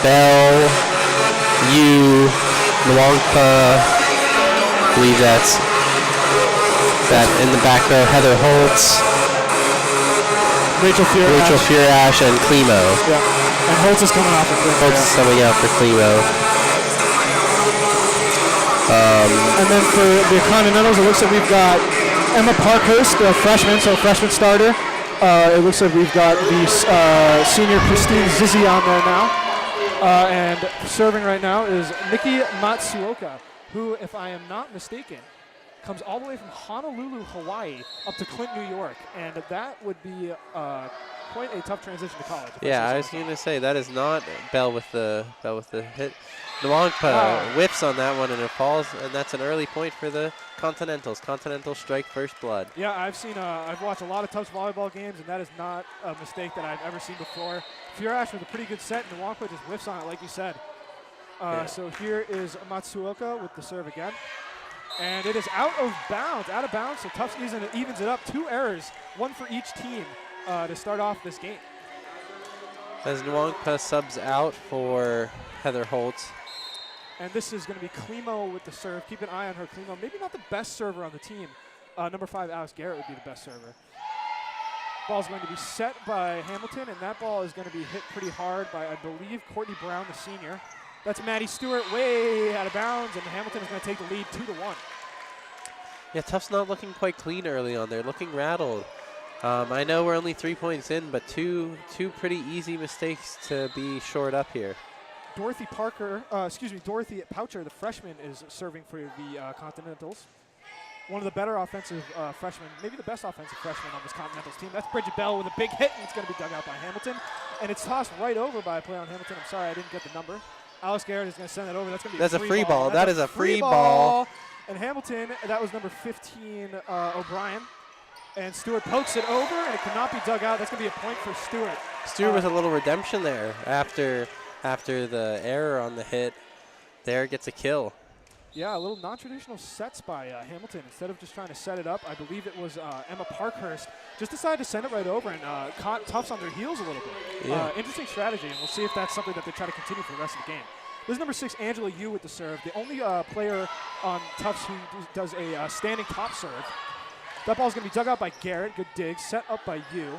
Bell, Yu, Nwangpa, I believe that's that in the back row, Heather Holtz, Rachel Furash, and Klimo. Yeah, and Holtz is coming out for Klimo. Holtz is coming out for Klimo. And then for the Continentals, it looks like we've got Emma Parkhurst, a freshman, so a freshman starter. It looks like we've got the senior Christine Zizzi on there now. And serving right now is Nikki Matsuoka, who, if I am not mistaken, comes all the way from Honolulu, Hawaii, up to Clint, New York. And that would be quite a tough transition to college. Yeah, I was going to say, that is not Bell with the hit. Nwangpa whips on that one, and it falls, and that's an early point for the Continentals. Continentals strike first blood. Yeah, I've watched a lot of Tufts volleyball games, and that is not a mistake that I've ever seen before. Furash with a pretty good set, and Nwangpa just whiffs on it, like you said. So here is Matsuoka with the serve again. And it is out of bounds, so Tufts evens it up. 2 errors, 1 for each team to start off this game. As Nwangpa subs out for Heather Holtz. And this is going to be Klimo with the serve. Keep an eye on her, Klimo. Maybe not the best server on the team. Number 5, Alice Garrett, would be the best server. Ball's going to be set by Hamilton, and that ball is going to be hit pretty hard by, I believe, Courtney Brown, the senior. That's Maddie Stewart way out of bounds, and Hamilton is going to take the lead 2-1. Yeah, Tufts not looking quite clean early on. They're looking rattled. I know we're only 3 points in, but two pretty easy mistakes to be shored up here. Dorothy Poucher, the freshman, is serving for the Continentals. One of the better offensive freshmen, maybe the best offensive freshman on this Continentals team. That's Bridget Bell with a big hit, and it's going to be dug out by Hamilton. And it's tossed right over by a play on Hamilton. I'm sorry, I didn't get the number. Alice Garrett is going to send that over. That's going to be a free ball. That is a free ball. And Hamilton, that was number 15, O'Brien. And Stewart pokes it over, and it cannot be dug out. That's going to be a point for Stewart. Stewart with a little redemption there after the error on the hit. There gets a kill. Yeah, a little non-traditional sets by Hamilton. Instead of just trying to set it up, I believe it was Emma Parkhurst just decided to send it right over and caught Tufts on their heels a little bit. Yeah. Interesting strategy, and we'll see if that's something that they try to continue for the rest of the game. This is number 6, Angela Yu with the serve. The only player on Tufts who does a standing top serve. That ball is going to be dug out by Garrett. Good dig. Set up by Yu.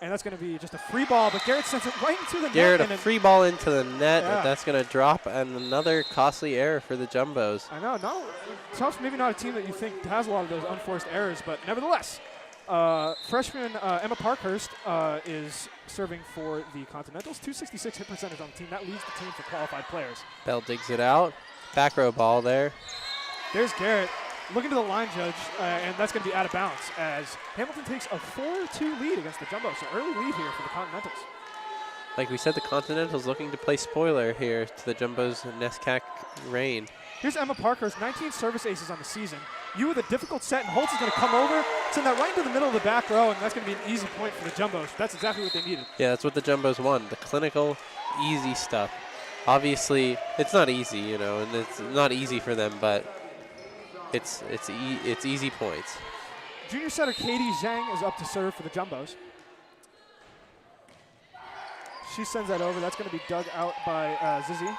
And that's going to be just a free ball, but Garrett sends it right into the net. Garrett, a free ball into the net. Yeah. That's going to drop, and another costly error for the Jumbos. I know. Tufts maybe not a team that you think has a lot of those unforced errors, but nevertheless, freshman Emma Parkhurst is serving for the Continentals. 266 hit percentage on the team. That leads the team for qualified players. Bell digs it out. Back row ball there. There's Garrett. Looking to the line judge, and that's going to be out of bounds as Hamilton takes a 4-2 lead against the Jumbos. So early lead here for the Continentals. Like we said, the Continentals looking to play spoiler here to the Jumbos' NESCAC reign. Here's Emma Parkhurst, 19 service aces on the season. You with a difficult set, and Holtz is going to come over, send that right into the middle of the back row, and that's going to be an easy point for the Jumbos. That's exactly what they needed. Yeah, that's what the Jumbos won, the clinical, easy stuff. Obviously, it's not easy, and it's not easy for them, but it's easy points. Junior setter Katie Zhang is up to serve for the Jumbos. She sends that over. That's going to be dug out by Zizzi.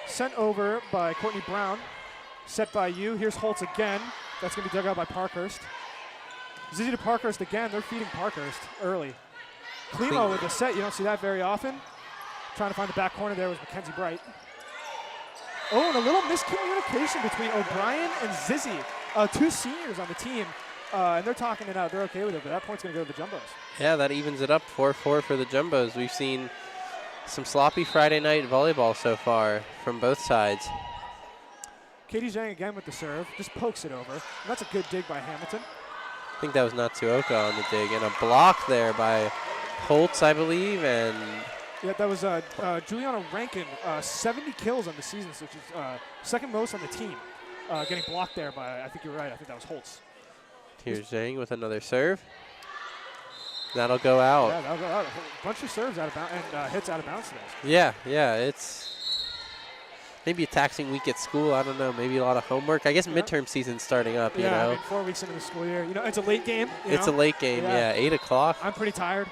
Sent over by Courtney Brown. Set by Yu. Here's Holtz again. That's going to be dug out by Parkhurst. Zizzi to Parkhurst again. They're feeding Parkhurst early. Klimo with the set. You don't see that very often. Trying to find the back corner there was Mackenzie Bright. Oh, and a little miscommunication between O'Brien and Zizzi, 2 seniors on the team. And they're talking it out. They're okay with it, but that point's going to go to the Jumbos. Yeah, that evens it up 4-4 for the Jumbos. We've seen some sloppy Friday night volleyball so far from both sides. Katie Zhang again with the serve. Just pokes it over. And that's a good dig by Hamilton. I think that was Natsuoka on the dig. And a block there by Holtz, I believe. And yeah, that was Juliana Rankin, 70 kills on the season, which is second most on the team. Getting blocked there by, I think you're right, I think that was Holtz. Here's Zhang with another serve. That'll go out. Yeah, that'll go out. A bunch of serves out of bounds and hits out of bounds today. Yeah, it's maybe a taxing week at school. I don't know, maybe a lot of homework. I guess midterm season's starting up, you know. I mean, 4 weeks into the school year. It's a late game. It's a late game, yeah, 8 o'clock. I'm pretty tired.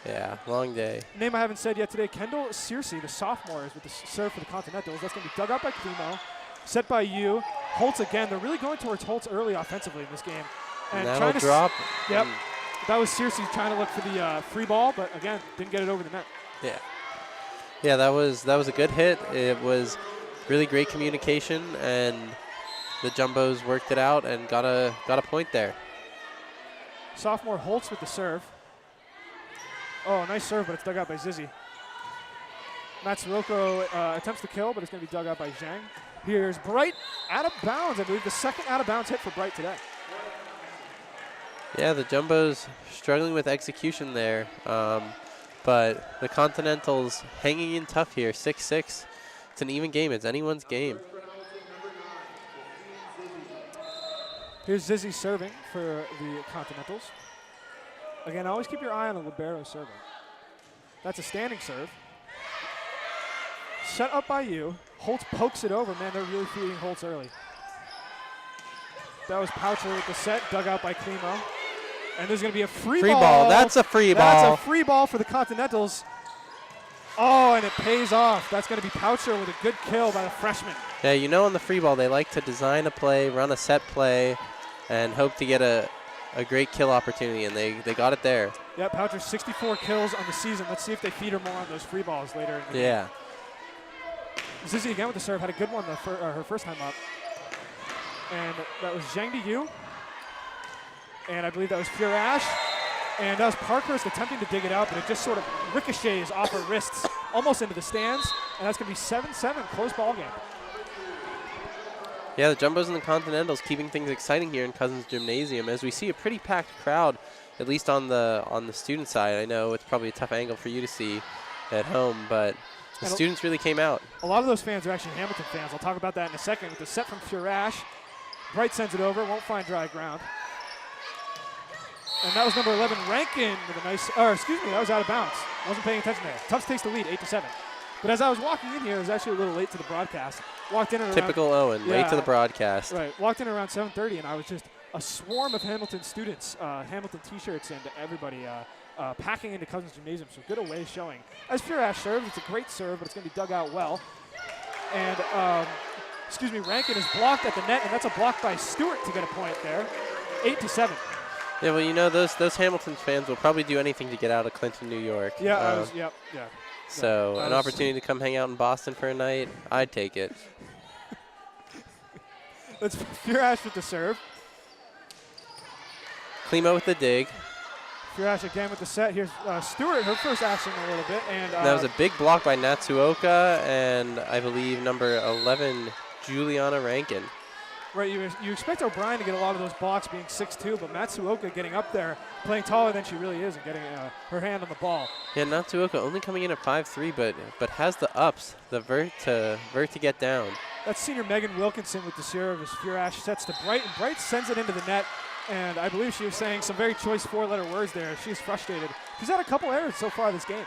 Yeah, long day. Name I haven't said yet today, Kendall Searcy, the sophomore, is with the serve for the Continentals. That's going to be dug out by Klimo. Set by you. Holtz again. They're really going towards Holtz early offensively in this game. And that'll drop. Yep. That was Searcy trying to look for the free ball, but again, didn't get it over the net. Yeah. Yeah, that was a good hit. It was really great communication, and the Jumbos worked it out and got a point there. Sophomore Holtz with the serve. Oh, nice serve, but it's dug out by Zizzy. Matsuoko attempts to kill, but it's going to be dug out by Zhang. Here's Bright out of bounds. I believe the second out of bounds hit for Bright today. Yeah, the Jumbos struggling with execution there, but the Continentals hanging in tough here, 6-6. It's an even game. It's anyone's game. Here's Zizzy serving for the Continentals. Again, always keep your eye on the libero serving. That's a standing serve. Set up by you. Holtz pokes it over. Man, they're really feeding Holtz early. That was Poucher with the set, dug out by Klimo. And there's going to be a free ball. That's a free ball. That's a free ball for the Continentals. Oh, and it pays off. That's going to be Poucher with a good kill by the freshman. Yeah, you know on the free ball, they like to design a play, run a set play, and hope to get a great kill opportunity, and they got it there. Yeah, Poucher 64 kills on the season. Let's see if they feed her more on those free balls later in the game. Yeah. Zizzy again with the serve, had a good one her first time up. And that was Zhang to you. And I believe that was Furash. And that was Parkhurst attempting to dig it out, but it just sort of ricochets off her wrists almost into the stands. And that's going to be 7-7, close ball game. Yeah, the Jumbos and the Continentals keeping things exciting here in Cousins Gymnasium as we see a pretty packed crowd, at least on the student side. I know it's probably a tough angle for you to see at home, but the students really came out. A lot of those fans are actually Hamilton fans. I'll talk about that in a second. With the set from Furash. Bright sends it over, won't find dry ground. And that was number 11, Rankin, with a nice, that was out of bounds. Wasn't paying attention there. Tufts takes the lead, 8-7. But as I was walking in here, it was actually a little late to the broadcast. Walked in at Typical Owen, late to the broadcast. Right, walked in around 7:30, and I was just a swarm of Hamilton students, Hamilton T-shirts, and everybody packing into Cousins Gymnasium. So good away showing. As Furash serves, it's a great serve, but it's going to be dug out well. And Rankin is blocked at the net, and that's a block by Stewart to get a point there. 8-7. Yeah, well, you know, those Hamilton fans will probably do anything to get out of Clinton, New York. Yeah, So an opportunity to come hang out in Boston for a night, I'd take it. Let's Furash with the serve. Klimo with the dig. Furash again with the set. Here's Stewart, her first action a little bit. And that was a big block by Natsuoka and I believe number 11, Juliana Rankin. Right, you expect O'Brien to get a lot of those blocks being 6'2", but Matsuoka getting up there, playing taller than she really is and getting her hand on the ball. Yeah, Natsuoka only coming in at 5'3", but has the ups, the vert to get down. That's senior Megan Wilkinson with the serve as Furash sets to Bright, and Bright sends it into the net. And I believe she was saying some very choice four-letter words there. She's frustrated. She's had a couple errors so far this game.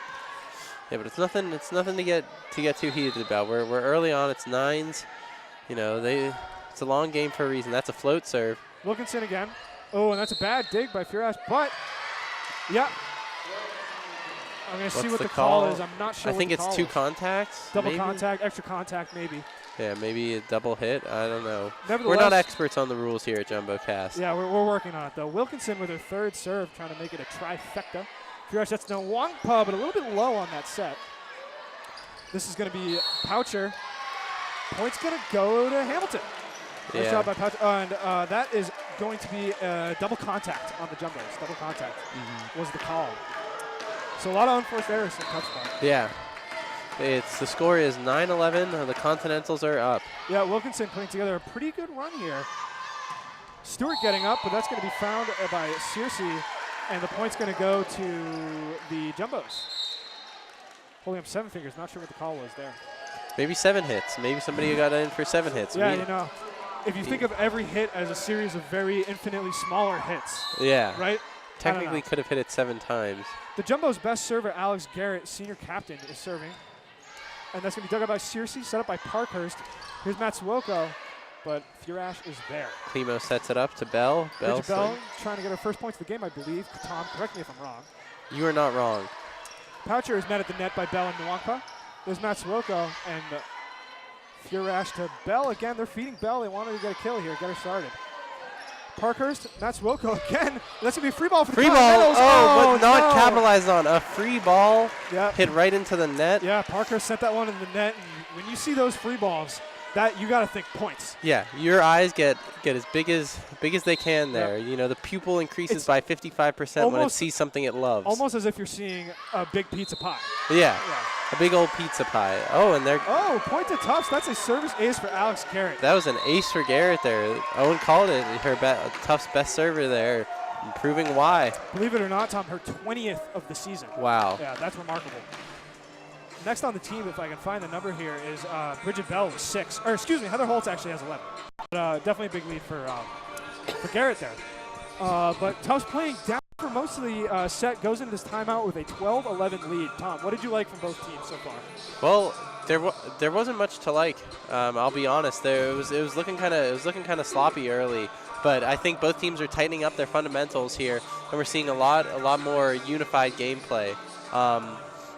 Yeah, but it's nothing to get too heated about. We're early on. It's nines. You know, it's a long game for a reason. That's a float serve. Wilkinson again. Oh, and that's a bad dig by Furash. But yeah, I'm gonna see what the call is. I'm not sure. I think what the it's call two is. Contacts. Double maybe? contact, extra contact, maybe. Yeah, maybe a double hit. I don't know. Nevertheless, we're not experts on the rules here at JumboCast. Yeah, we're working on it though. Wilkinson with her third serve, trying to make it a trifecta. Furash, that's no Wangpa, but a little bit low on that set. This is going to be Poucher. Point's going to go to Hamilton. Nice job by Poucher. And that is going to be double contact on the Jumbos. Double contact was the call. So a lot of unforced errors in touchdown. Yeah. The score is 9-11. The Continentals are up. Yeah, Wilkinson putting together a pretty good run here. Stewart getting up, but that's going to be found by Searcy, and the point's going to go to the Jumbos. Holding up 7 fingers. Not sure what the call was there. Maybe 7 hits. Maybe somebody got in for 7 hits. Yeah, you know, if you think of every hit as a series of very infinitely smaller hits. Yeah. Right? Technically could have hit it 7 times. The Jumbo's best server, Alex Garrett, senior captain, is serving. And that's going to be dug out by Searcy, set up by Parkhurst. Here's Matsuoko, but Furash is there. Klimo sets it up to Bell. Bell trying to get her first points of the game, I believe. Tom, correct me if I'm wrong. You are not wrong. Poucher is met at the net by Bell and Nwangpa. There's Matsuoko and Furash to Bell again. They're feeding Bell. They wanted to get a kill here, get her started. Parkhurst, Matsuoko again. That's going to be a free ball for the Continentals. But not capitalized on. A free ball hit right into the net. Yeah, Parkhurst sent that one in the net. And when you see those free balls, that you got to think points. Yeah, your eyes get as big as they can there. Yep. You know, the pupil increases by 55% when it sees something it loves. Almost as if you're seeing a big pizza pie. Yeah. A big old pizza pie. Oh, and they're... Oh, point to Tufts. That's a service ace for Alex Garrett. That was an ace for Garrett there. Owen called it her Tufts' best server there, proving why. Believe it or not, Tom, her 20th of the season. Wow. Yeah, that's remarkable. Next on the team, if I can find the number here, is Bridget Bell with 6. Or excuse me, Heather Holtz actually has 11. But definitely a big lead for Garrett there. But Tufts playing down for most of the set, goes into this timeout with a 12-11 lead. Tom, what did you like from both teams so far? Well, there wasn't much to like. I'll be honest. It was looking kind of sloppy early, but I think both teams are tightening up their fundamentals here, and we're seeing a lot more unified gameplay.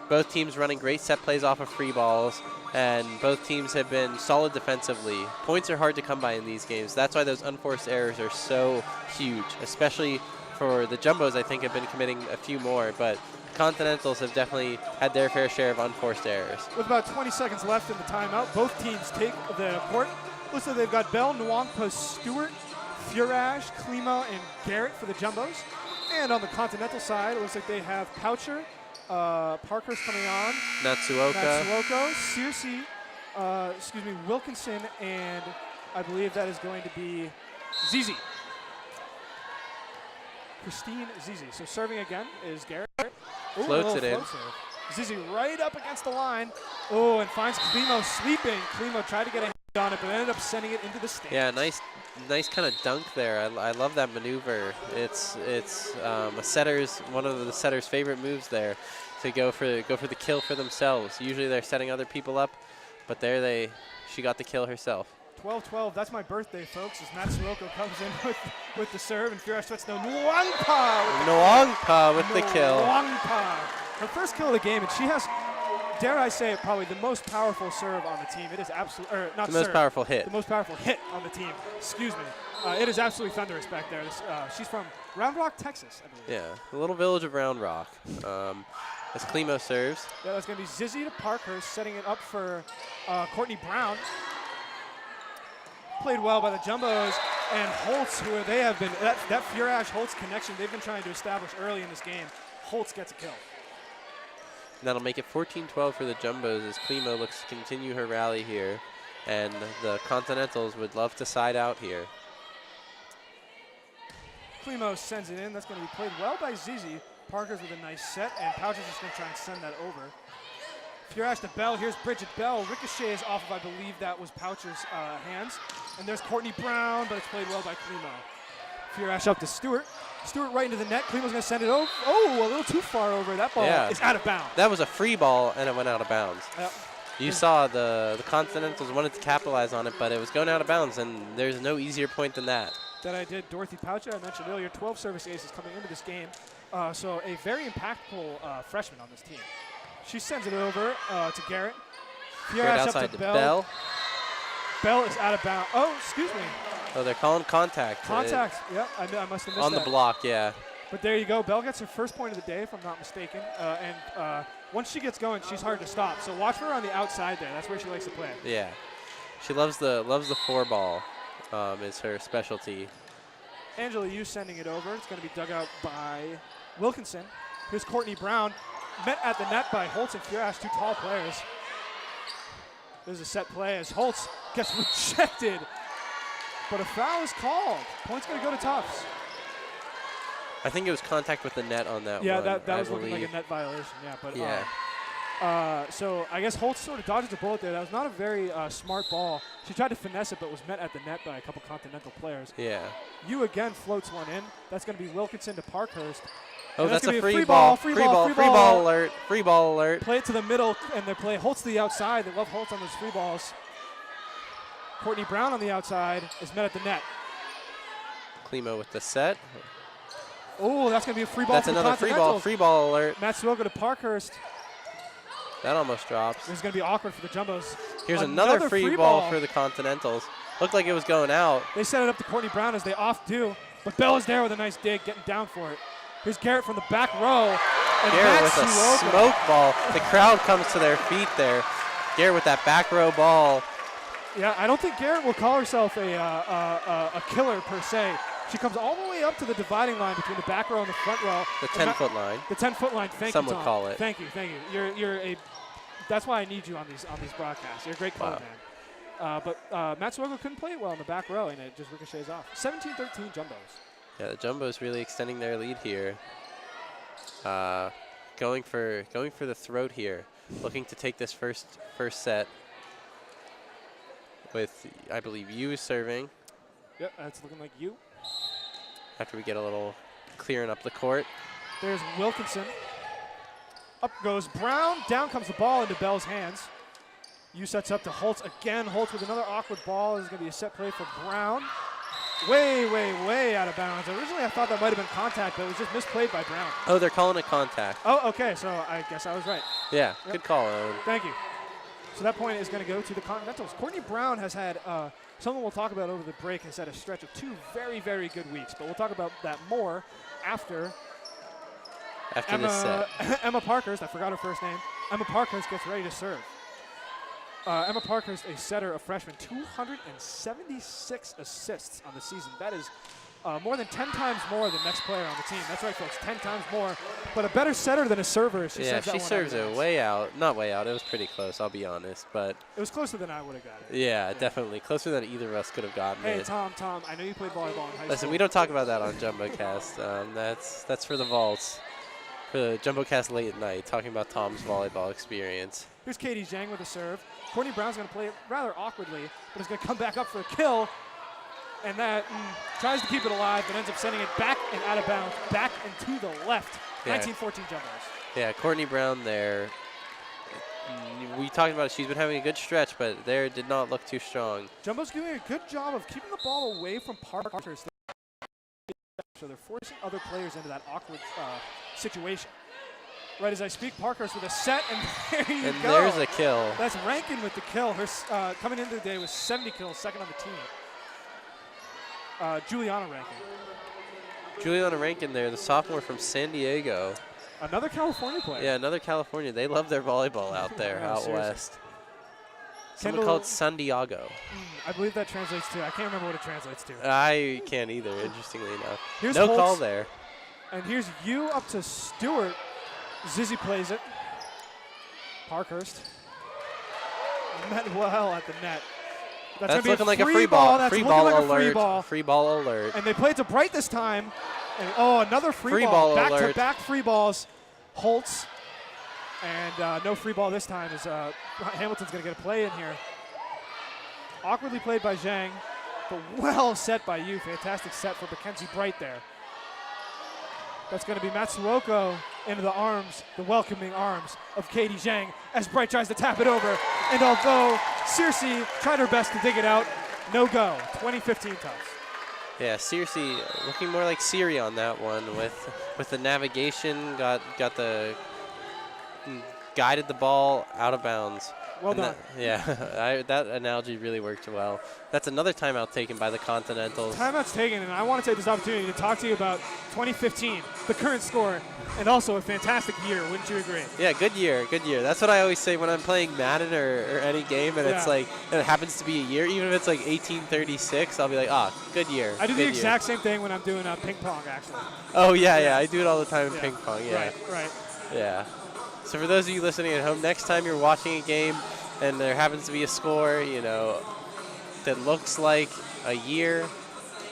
Both teams running great set plays off of free balls, and both teams have been solid defensively. Points are hard to come by in these games. That's why those unforced errors are so huge, especially for the Jumbos. I think have been committing a few more, but Continentals have definitely had their fair share of unforced errors. With about 20 seconds left in the timeout, both teams take the court. Looks like they've got Bell, Nwangpa, Stewart, Furash, Klimo, and Garrett for the Jumbos. And on the Continental side, it looks like they have Poucher, Parker's coming on. Matsuoko, Searcy, Wilkinson, and I believe that is going to be Zizi. Christine Zizi. So serving again is Garrett. Ooh, floats it in. Zizi right up against the line. Oh, and finds Klimo sleeping. Klimo tried to get a hand on it, but ended up sending it into the stands. Yeah, nice kind of dunk there. I love that maneuver. It's one of the setter's favorite moves there, to go for the kill for themselves. Usually they're setting other people up, but she got the kill herself. 12-12, that's my birthday, folks, as Matsuoko comes in with the serve, and Furash lets know Nwangpa with the kill. Nwangpa. Her first kill of the game, and she has, dare I say it, probably the most powerful serve on the team. It is absolutely, or not the serve, most powerful hit. The most powerful hit on the team. Excuse me. It is absolutely thunderous back there. She's from Round Rock, Texas, I believe. Yeah, the little village of Round Rock. As Klimo serves. Yeah, that's going to be Zizi to Parkhurst, setting it up for Courtney Brown. Played well by the Jumbos, and Holtz, who they have been, that Furash-Holtz connection they've been trying to establish early in this game. Holtz gets a kill. And that'll make it 14-12 for the Jumbos as Klimo looks to continue her rally here, and the Continentals would love to side out here. Klimo sends it in. That's going to be played well by Zizi. Parker's with a nice set, and Pouch is just going to try and send that over. Furash to Bell. Here's Bridget Bell. Ricochets off of, I believe that was Poucher's hands. And there's Courtney Brown, but it's played well by Klimo. Furash up to Stewart. Stewart right into the net. Klimo's going to send it over. Oh, a little too far over. That ball is out of bounds. That was a free ball, and it went out of bounds. Yep. You saw the Continentals wanted to capitalize on it, but it was going out of bounds, and there's no easier point than that. That I did. Dorothy Poucher, I mentioned earlier, 12 service aces coming into this game. So a very impactful freshman on this team. She sends it over to Garrett. Garrett outside up to Bell. Bell is out of bounds. Oh, excuse me. Oh, they're calling contact. Contact. Yeah, I must have missed on that. The block, yeah. But there you go. Bell gets her first point of the day, if I'm not mistaken. And once she gets going, she's hard to stop. So watch for her on the outside there. That's where she likes to play. Yeah. She loves the four ball. Is her specialty. Angela Yu sending it over. It's going to be dug out by Wilkinson. Here's Courtney Brown. Met at the net by Holtz and Furash, two tall players. There's a set play as Holtz gets rejected. But a foul is called. Point's going to go to Tufts. I think it was contact with the net on that one. Yeah, that was looking like a net violation. Yeah, but so I guess Holtz sort of dodges a bullet there. That was not a very smart ball. She tried to finesse it, but was met at the net by a couple Continental players. Yeah. Yu again floats one in. That's going to be Wilkinson to Parkhurst. Oh, that's a free ball. Free ball alert. Free ball alert. Play it to the middle, and they play Holtz to the outside. They love Holtz on those free balls. Courtney Brown on the outside is met at the net. Klimo with the set. Oh, that's going to be a free ball. That's another free ball. Free ball alert. Matsuoko to Parkhurst. That almost drops. This is going to be awkward for the Jumbos. Here's another free ball for the Continentals. Looked like it was going out. They set it up to Courtney Brown as they oft do, but Bell is there with a nice dig, getting down for it. Here's Garrett from the back row. And Garrett with a smoke ball. The crowd comes to their feet there. Garrett with that back row ball. Yeah, I don't think Garrett will call herself a killer per se. She comes all the way up to the dividing line between the back row and the front row. The 10-foot line. The 10-foot line. Thank you, Tom. Some would call it. Thank you. That's why I need you on these broadcasts. You're a great caller, man. But Matsuoka couldn't play it well in the back row, and it just ricochets off. 17-13 Jumbos. Yeah, the Jumbos really extending their lead here. Going for the throat here, looking to take this first set. With, I believe, you serving. Yep, that's looking like you. After we get a little clearing up the court. There's Wilkinson. Up goes Brown. Down comes the ball into Bell's hands. You sets up to Holtz again. Holtz with another awkward ball. This is going to be a set play for Brown. Way out of bounds. Originally, I thought that might have been contact, but it was just misplayed by Brown. Oh, they're calling it contact. Oh, okay. So I guess I was right. Yeah, good call, Owen. Thank you. So that point is going to go to the Continentals. Courtney Brown has had, something we'll talk about over the break, has had a stretch of 2 very, very good weeks. But we'll talk about that more after this set. Emma Parkhurst, I forgot her first name. Emma Parkhurst gets ready to serve. Emma Parkhurst, a setter, a freshman, 276 assists on the season. That is more than 10 times more than next player on the team. That's right, folks, 10 times more. But a better setter than a server. She serves it way out. Not way out. It was pretty close, I'll be honest. But it was closer than I would have gotten it. Yeah, definitely. Closer than either of us could have gotten it. Hey, Tom, I know you played volleyball in high school. Listen, we don't talk about that on JumboCast. That's for the vaults. For the JumboCast late at night, talking about Tom's volleyball experience. Here's Katie Zhang with a serve. Courtney Brown's going to play it rather awkwardly, but is going to come back up for a kill. And that tries to keep it alive, but ends up sending it back and out of bounds, back and to the left. 19-14 Jumbos. Yeah, Courtney Brown there. We talked about it. She's been having a good stretch, but there did not look too strong. Jumbo's doing a good job of keeping the ball away from Parkhurst. So they're forcing other players into that awkward situation. Right as I speak, Parkhurst with a set, and there you go. And there's a kill. That's Rankin with the kill. Her coming into the day with 70 kills, second on the team. Juliana Rankin there, the sophomore from San Diego. Another California player. Yeah, another California. They love their volleyball out there, out seriously. West. Someone called San Diego. I believe that translates to, I can't remember what it translates to. I can't either, interestingly enough. Here's no Holtz, call there. And here's you up to Stewart. Zizzy plays it. Parkhurst. Met well at the net. That's looking like a free ball. That's free ball like alert. Free ball alert. And they played to Bright this time. And another free ball back alert. to back free balls. Holtz. And no free ball this time as Hamilton's going to get a play in here. Awkwardly played by Zhang, but well set by you. Fantastic set for Mackenzie Bright there. That's going to be Matsuoka into the arms, the welcoming arms of Katie Zhang as Bright tries to tap it over. And although Searcy tried her best to dig it out, no go. 2015 Tufts. Yeah, Searcy looking more like Siri on that one with the navigation, guided the ball out of bounds. Well done. That analogy really worked well. That's another timeout taken by the Continentals. Timeout's taken, and I want to take this opportunity to talk to you about 2015, the current score, and also a fantastic year. Wouldn't you agree? Yeah, good year. That's what I always say when I'm playing Madden or any game, and it's like, and it happens to be a year, even if it's like 1836, I'll be like, good year. I do the exact same thing when I'm doing ping pong, actually. Oh, yeah, I do it all the time in ping pong, Right. Yeah. So for those of you listening at home, next time you're watching a game and there happens to be a score, that looks like a year,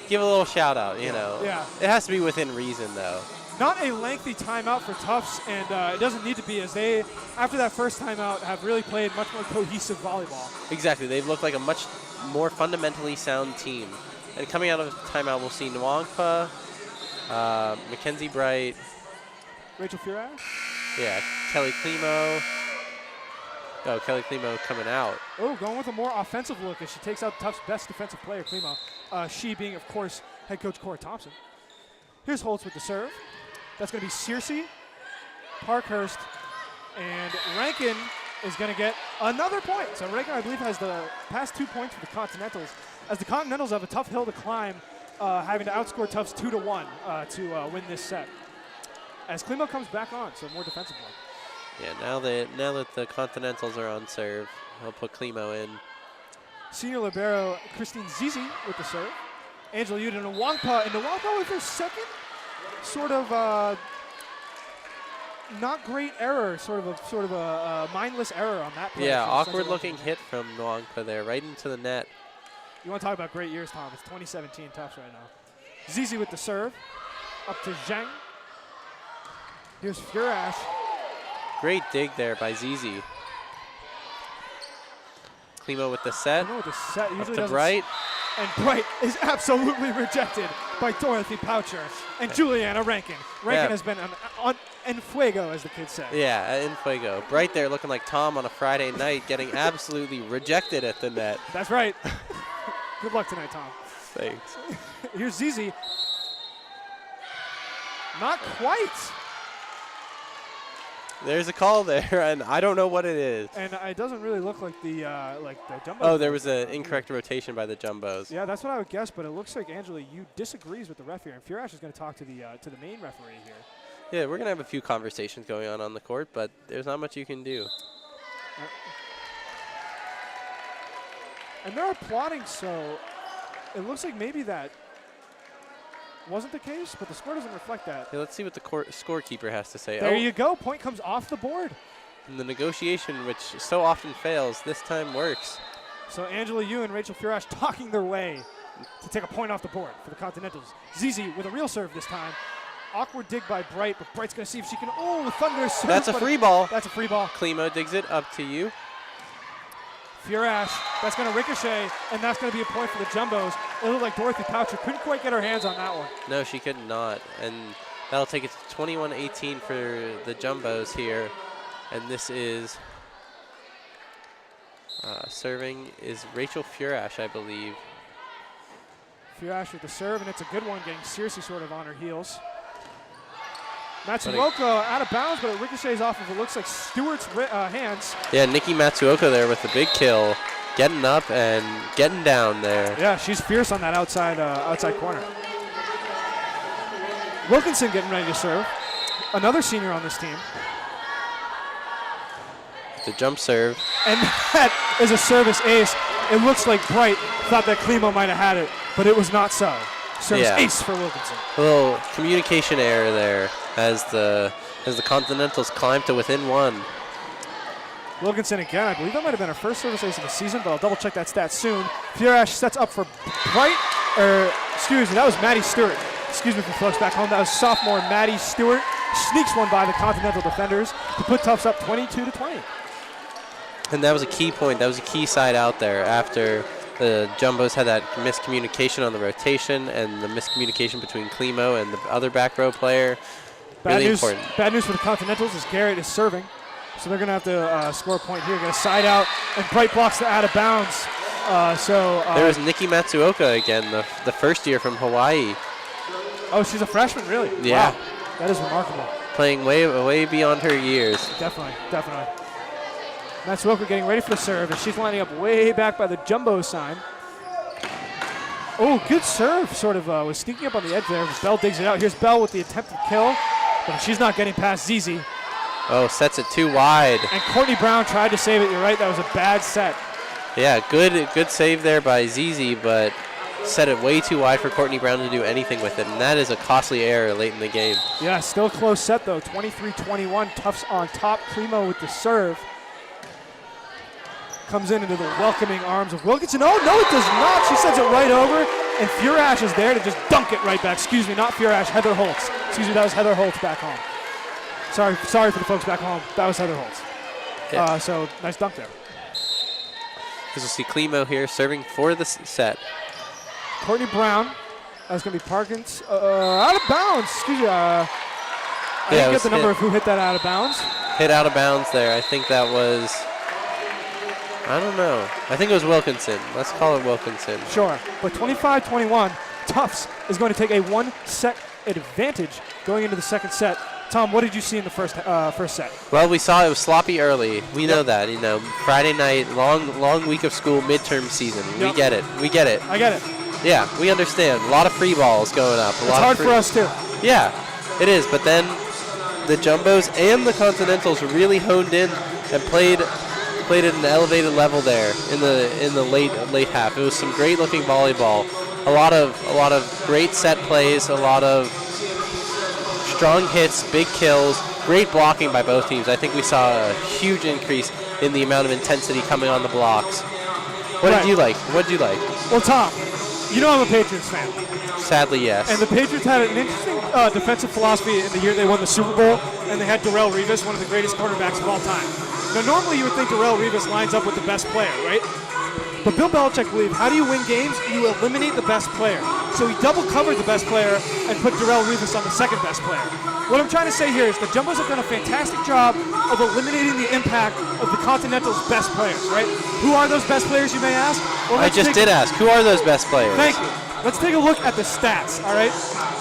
give a little shout out, know. Yeah. It has to be within reason, though. Not a lengthy timeout for Tufts, and it doesn't need to be, as they, after that first timeout, have really played much more cohesive volleyball. Exactly. They've looked like a much more fundamentally sound team. And coming out of timeout, we'll see Nwangpa, Mackenzie Bright. Rachel Furash? Yeah, Kelly Klimo. Oh, Kelly Klimo coming out. Oh, going with a more offensive look as she takes out Tufts' best defensive player, Klimo. She being, of course, head coach Cora Thompson. Here's Holtz with the serve. That's going to be Searcy, Parkhurst, And Rankin is going to get another point. So Rankin, I believe, has the past 2 points for the Continentals, as the Continentals have a tough hill to climb, having to outscore Tufts 2-1 to win this set. As Klimo comes back on, so more defensive work. Yeah, now that the Continentals are on serve, I'll put Klimo in. Senior libero Christine Zizi with the serve. Angela Yud and Nwangpa. And Nwangpa with her second sort of not great error, sort of a mindless error on that play. Yeah, awkward looking hit from Nwangpa there, right into the net. You want to talk about great years, Tom. It's 2017 Tufts right now. Zizi with the serve. Up to Zhang. Here's Furash. Great dig there by Zizi. Klimo with the set. Klimo with the set. Up to Bright. And Bright is absolutely rejected by Dorothy Poucher and Juliana Rankin. Rankin has been en fuego, as the kids say. Yeah, en fuego. Bright there looking like Tom on a Friday night, getting absolutely rejected at the net. That's right. Good luck tonight, Tom. Thanks. Here's Zizi. Not quite. There's a call there, and I don't know what it is. And it doesn't really look like the jumbo. Oh, there was an incorrect rotation by the jumbos. Yeah, that's what I would guess, but it looks like Angela Yu disagrees with the ref here, and Furash is going to talk to the main referee here. Yeah, we're going to have a few conversations going on the court, but there's not much you can do. And they're applauding, so it looks like maybe that wasn't the case, but the score doesn't reflect that. Yeah, let's see what the scorekeeper has to say. There you go. Point comes off the board. And the negotiation, which so often fails, this time works. So Angela Yu and Rachel Furash talking their way to take a point off the board for the Continentals. Zizi with a real serve this time. Awkward dig by Bright, but Bright's going to see if she can. Oh, thunderous serve. That's a free ball. That's a free ball. Klimo digs it up to you. Furash, that's going to ricochet, and that's going to be a point for the Jumbos. It looked like Dorothy Poucher couldn't quite get her hands on that one. No, she could not. And that'll take it to 21-18 for the Jumbos here. And this is serving is Rachel Furash, I believe. Furash with the serve, and it's a good one, getting seriously sort of on her heels. Matsuoka out of bounds, but it ricochets off of it looks like Stewart's hands. Yeah, Nikki Matsuoka there with the big kill, getting up and getting down there. Yeah, she's fierce on that outside corner. Wilkinson getting ready to serve. Another senior on this team. The jump serve. And that is a service ace. It looks like Bright thought that Klimo might have had it, but it was not so. Service ace for Wilkinson. A little communication error there as the Continentals climb to within one. Wilkinson again, I believe that might have been her first service ace of the season, but I'll double check that stat soon. Furash sets up for Bright, excuse me, that was Maddie Stewart. Excuse me for folks back home, that was sophomore Maddie Stewart. Sneaks one by the Continental defenders to put Tufts up 22-20. And that was a key point. That was a key side out there after the Jumbos had that miscommunication on the rotation and the miscommunication between Klimo and the other back row player. Really important. Bad news for the Continentals is Garrett is serving. So they're going to have to score a point here. Get a side out, and Bright blocks the out of bounds. There was Nikki Matsuoka again, the first year from Hawaii. Oh, she's a freshman, really? Yeah. Wow. That is remarkable. Playing way beyond her years. Definitely. Matsuoka getting ready for the serve, and she's lining up way back by the jumbo sign. Oh, good serve, sort of was sneaking up on the edge there. Bell digs it out. Here's Bell with the attempted kill, but she's not getting past Zizi. Oh, sets it too wide. And Courtney Brown tried to save it. You're right, that was a bad set. Yeah, good save there by Zizi, but set it way too wide for Courtney Brown to do anything with it, and that is a costly error late in the game. Yeah, still a close set, though. 23-21, Tufts on top. Klimo with the serve. Comes into the welcoming arms of Wilkinson. Oh, no, it does not. She sends it right over, and Furash is there to just dunk it right back. Excuse me, not Furash, Heather Holtz. Excuse me, that was Heather Holtz back home. Sorry for the folks back home. That was Heather Holtz. Yeah. So, nice dunk there. As we'll see Klimo here serving for the set. Courtney Brown. That's going to be Parkins. Out of bounds. Excuse me. I didn't get the number of who hit that out of bounds. Hit out of bounds there. I think that was... I don't know. I think it was Wilkinson. Let's call it Wilkinson. Sure. But 25-21, Tufts is going to take a one-set advantage going into the second set. Tom, what did you see in the first set? Well, we saw it was sloppy early. We know that. Friday night, long week of school, midterm season. Yep. We get it. I get it. Yeah, we understand. A lot of free balls going up. It's hard for us, too. Yeah, it is. But then the Jumbos and the Continentals really honed in and played at an elevated level there in the late half. It was some great looking volleyball. A lot of great set plays, a lot of strong hits, big kills, great blocking by both teams. I think we saw a huge increase in the amount of intensity coming on the blocks. What did you like? Well, Tom, you know I'm a Patriots fan. Sadly, yes. And the Patriots had an interesting defensive philosophy in the year they won the Super Bowl, and they had Darrelle Revis, one of the greatest cornerbacks of all time. Now, normally you would think Darrelle Revis lines up with the best player, right? But Bill Belichick believed, how do you win games? You eliminate the best player. So he double covered the best player and put Darrelle Revis on the second best player. What I'm trying to say here is the Jumbos have done a fantastic job of eliminating the impact of the Continentals' best players, right? Who are those best players, you may ask? Well, I just did ask. Who are those best players? Thank you. Let's take a look at the stats, all right?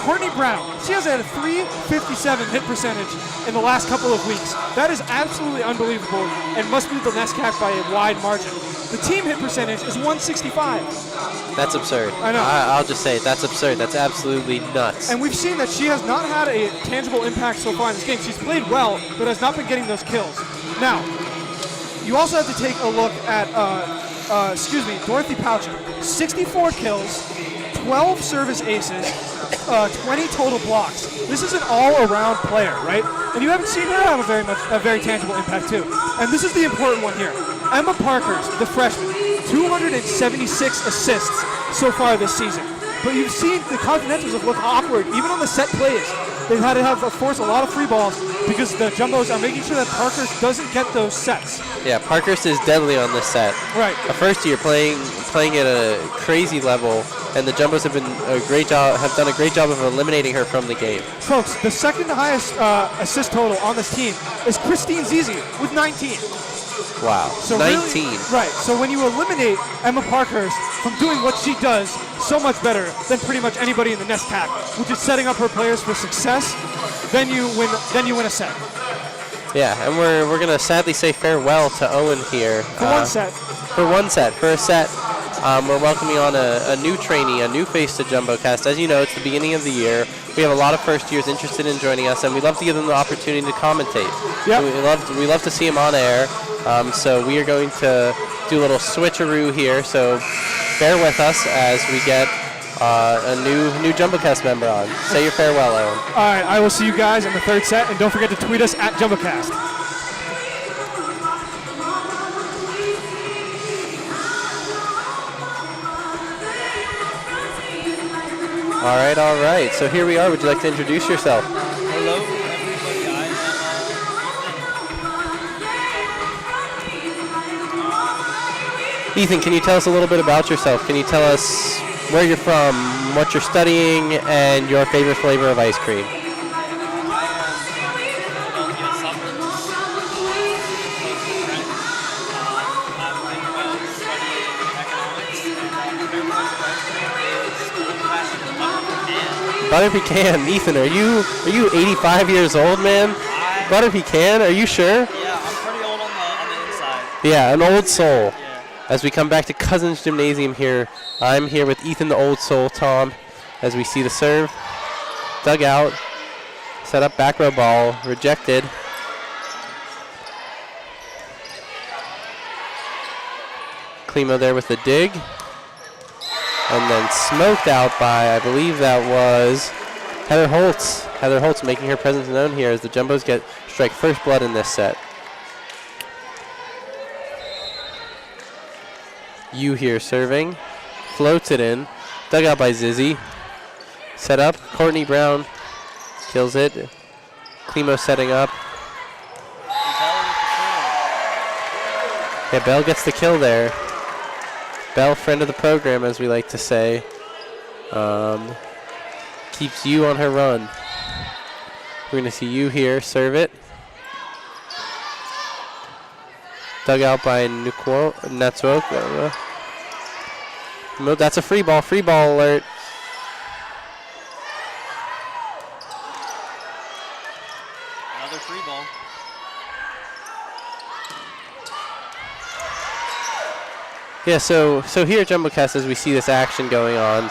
Courtney Brown, she has had a .357 hit percentage in the last couple of weeks. That is absolutely unbelievable and must be the NESCAC by a wide margin. The team hit percentage is .165. That's absurd. I know. I'll just say it. That's absurd. That's absolutely nuts. And we've seen that she has not had a tangible impact so far in this game. She's played well, but has not been getting those kills. Now, you also have to take a look at, Dorothy Poucham. 64 kills, 12 service aces, 20 total blocks. This is an all-around player, right? And you haven't seen her have a very tangible impact too. And this is the important one here. Emma Parkhurst, the freshman, 276 assists so far this season. But you've seen the Continentals have looked awkward, even on the set plays. They've had to force a lot of free balls because the Jumbos are making sure that Parkhurst doesn't get those sets. Yeah, Parkhurst is deadly on this set. Right. A first year playing at a crazy level, and the Jumbos have done a great job of eliminating her from the game. Folks, the second highest assist total on this team is Christine Zizi with 19. Wow, so 19. Really, right, so when you eliminate Emma Parkhurst from doing what she does so much better than pretty much anybody in the NESCAC, which is setting up her players for success, then you win a set. Yeah, and we're going to sadly say farewell to Owen here. For one set. For a set. We're welcoming on a new trainee, a new face to JumboCast. As you know, it's the beginning of the year. We have a lot of first years interested in joining us, and we'd love to give them the opportunity to commentate. Yep. We love to see them on air. So we are going to do a little switcheroo here. So bear with us as we get a new JumboCast member on. Say your farewell, Owen. All right, I will see you guys in the third set, and don't forget to tweet us at JumboCast. All right. So here we are. Would you like to introduce yourself? Hello, everybody. I am Ethan, can you tell us a little bit about yourself? Can you tell us where you're from, what you're studying, and your favorite flavor of ice cream? Butter pecan. Ethan, are you 85 years old, man? Butter pecan, are you sure? Yeah, I'm pretty old on the inside. Yeah, an old soul. Yeah. As we come back to Cousins Gymnasium here, I'm here with Ethan, the old soul, Tom, as we see the serve. Dug out, set up back row ball, rejected. Klimo there with the dig. And then smoked out by, I believe that was Heather Holtz. Heather Holtz making her presence known here as the Jumbos strike first blood in this set. You here serving. Floats it in. Dug out by Zizzy. Set up. Courtney Brown kills it. Klimo setting up. Yeah, Bell gets the kill there. Bell, friend of the program, as we like to say, keeps you on her run. We're going to see you here serve it. Dug out by Natsuoka. That's a free ball alert. Yeah, so here at JumboCast, as we see this action going on,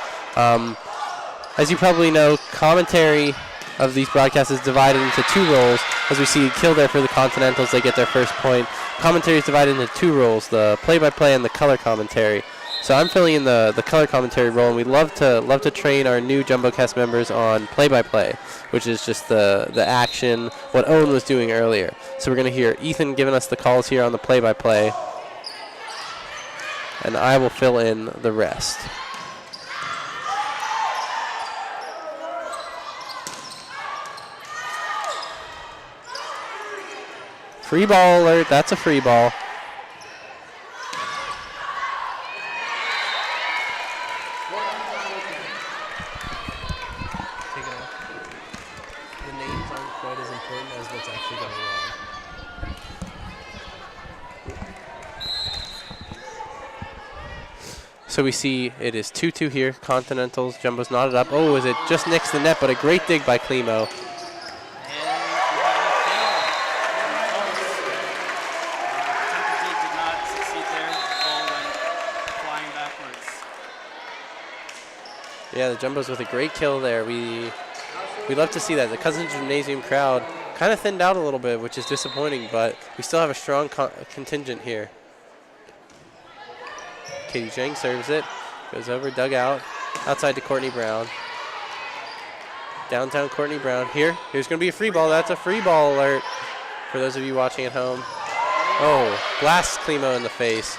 as you probably know, commentary of these broadcasts is divided into 2 roles. As we see kill there for the Continentals, they get their first point. Commentary is divided into 2 roles, the play-by-play and the color commentary. So I'm filling in the color commentary role, and we love to train our new JumboCast members on play-by-play, which is just the action, what Owen was doing earlier. So we're going to hear Ethan giving us the calls here on the play-by-play, and I will fill in the rest. Free ball alert, that's a free ball. Take it off. The names aren't quite as important as what's actually going on. So we see it is 2-2 here. Continentals, Jumbo's knotted up. Oh, is it just nicks the net, but a great dig by Klimo. Yeah, the Jumbos with a great kill there. We love to see that. The Cousins Gymnasium crowd kind of thinned out a little bit, which is disappointing, but we still have a strong contingent here. Katie Zhang serves it. Goes over, dug out. Outside to Courtney Brown. Downtown Courtney Brown. Here's going to be a free ball. That's a free ball alert for those of you watching at home. Oh, blasts Klimo in the face.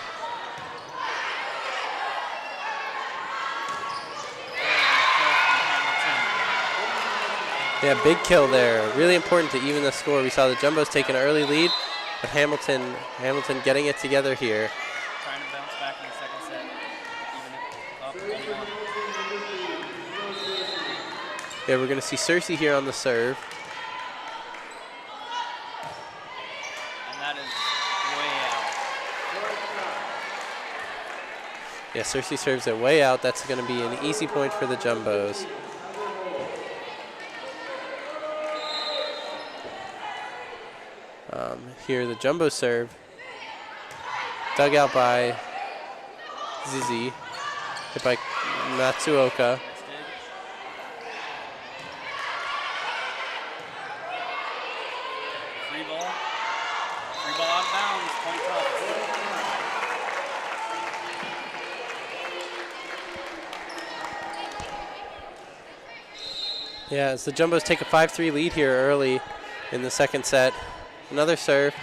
Yeah, big kill there. Really important to even the score. We saw the Jumbos take an early lead, but Hamilton getting it together here. Trying to bounce back in the second set, even up 1-1. Yeah, we're going to see Cersei here on the serve. And that is way out. Yeah, Cersei serves it way out. That's going to be an easy point for the Jumbos. Here, the Jumbo serve. Dug out by Zizi. Hit by Matsuoka. Free ball. Free ball out of bounds. Point Tufts. Yeah, as the Jumbos take a 5-3 lead here early in the second set. Another serve.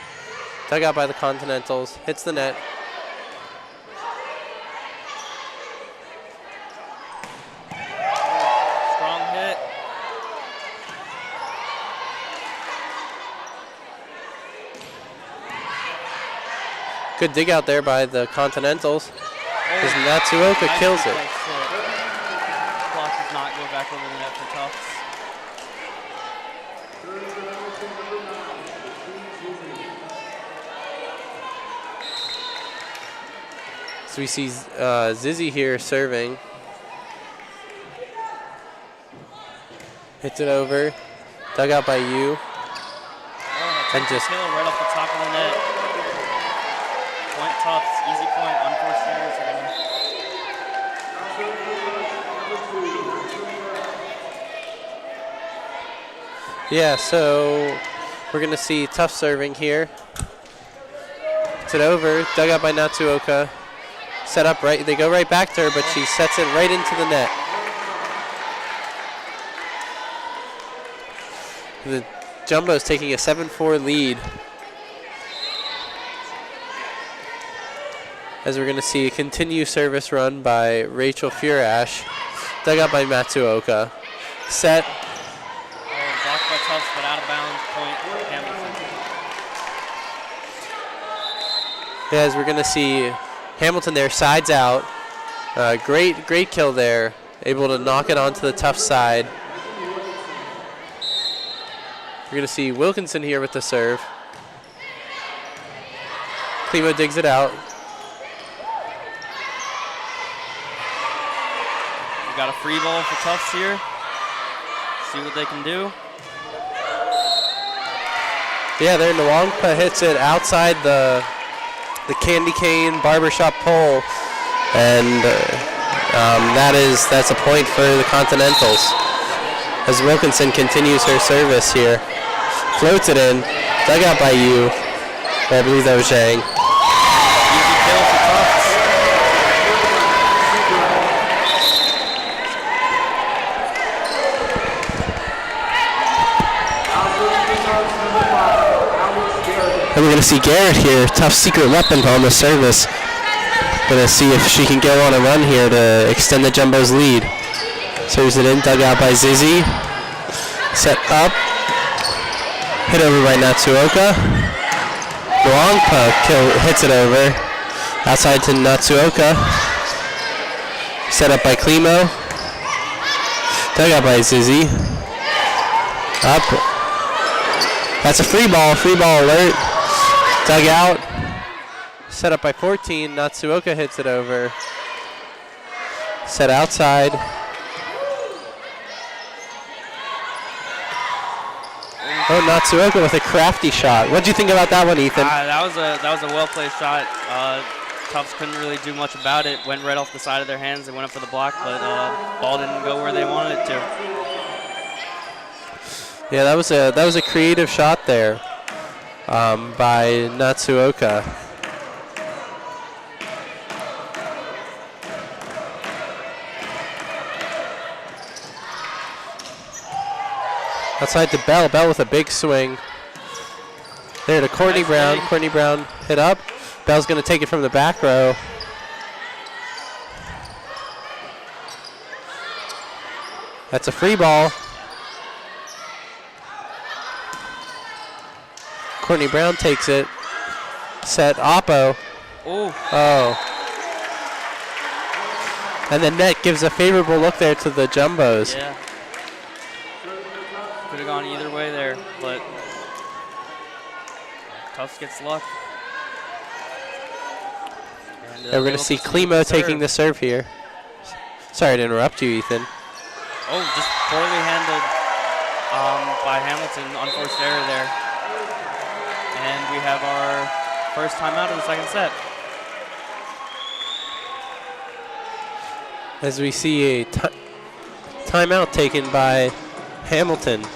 Dug out by the Continentals. Hits the net. Strong hit. Good dig out there by the Continentals. As Matsuoka kills it. Clock does not go back over the net for Tufts. So we see Zizi here serving. Hits it over. Dug out by Yu. And just kill right off the top of the net. Point Tufts, easy point, unforced errors are gonna. Yeah, so we're gonna see Tufts serving here. Hits it over. Dug out by Natsuoka. Set up right. They go right back to her, but she sets it right into the net. The Jumbo's taking a 7-4 lead. As we're going to see a continued service run by Rachel Furash. Dug out by Matsuoka. Set. Blocked by Tufts, but out of bounds. Point Hamilton. Yeah, as we're going to see Hamilton there, sides out. Great kill there. Able to knock it onto the Tufts side. We're going to see Wilkinson here with the serve. Klimo digs it out. We got a free ball for Tufts here. See what they can do. Yeah, there Nwangpa hits it outside the the candy cane barbershop pole, and that's a point for the Continentals. As Wilkinson continues her service here. Floats it in, dug out by Yu. I believe that was Zhang. Easy kill for Tufts. And we're going to see Garrett here, tough secret weapon on the service. Going to see if she can go on a run here to extend the Jumbo's lead. Serves it in, dug out by Zizzy. Set up. Hit over by Natsuoka. Long poke, hits it over. Outside to Natsuoka. Set up by Klimo. Dug out by Zizzy. Up. That's a free ball alert. Dug out. Set up by 14. Natsuoka hits it over. Set outside. Oh, Natsuoka with a crafty shot. What did you think about that one, Ethan? That was a well-placed shot. Tufts couldn't really do much about it. Went right off the side of their hands. They went up for the block, but ball didn't go where they wanted it to. Yeah, that was a creative shot there by Natsuoka. Outside to Bell. Bell with a big swing. There to Courtney Brown. Courtney Brown hit up. Bell's going to take it from the back row. That's a free ball. Courtney Brown takes it. Set Oppo. Ooh. Oh. And the net gives a favorable look there to the Jumbos. Yeah. Could have gone either way there, but Tufts gets luck. And, we're going to see Klimo taking the serve here. Sorry to interrupt you, Ethan. Oh, just poorly handled by Hamilton. Unforced error there. And we have our first timeout of the second set. As we see a timeout taken by Hamilton.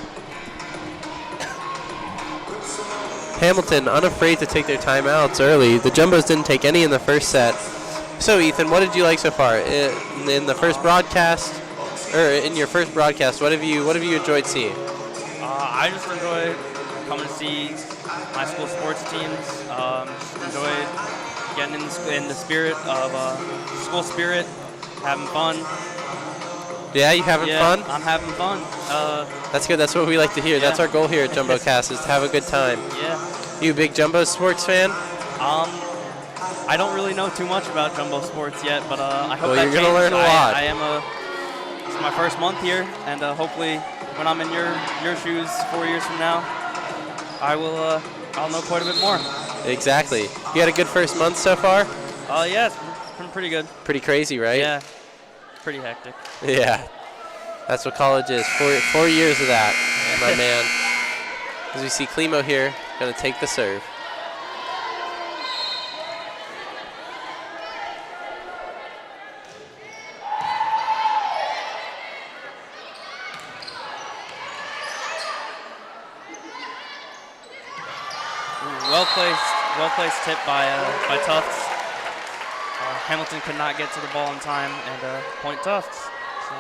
Hamilton unafraid to take their timeouts early. The Jumbos didn't take any in the first set. So Ethan, what did you like so far in the first broadcast, or in your first broadcast? What have you enjoyed seeing? I just enjoyed coming to see my school sports teams. Enjoyed getting in the spirit of school spirit, having fun. Yeah, you having fun? I'm having fun. That's good. That's what we like to hear. Yeah. That's our goal here at JumboCast is to have a good time. Yeah. You a big Jumbo sports fan? I don't really know too much about Jumbo sports yet, but I hope well, that you're gonna learn a lot. This is my first month here, and hopefully, when I'm in your shoes 4 years from now, I'll know quite a bit more. Exactly. You had a good first month so far? Yeah, it's been pretty good. Pretty crazy, right? Yeah. Pretty hectic. Yeah. That's what college is. 4 years of that, my man. As we see Klimo here, going to take the serve. Well placed tip by Tufts. Hamilton could not get to the ball in time, and point Tufts. So.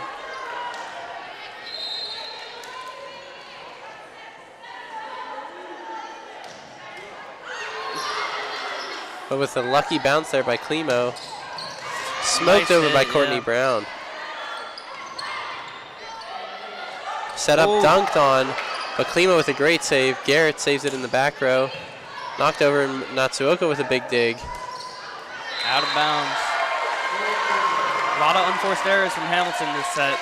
But with a lucky bounce there by Klimo, smoked over by Courtney Brown. Set up, dunked on, but Klimo with a great save. Garrett saves it in the back row. Knocked over Natsuoka with a big dig. Out of bounds. A lot of unforced errors from Hamilton this set.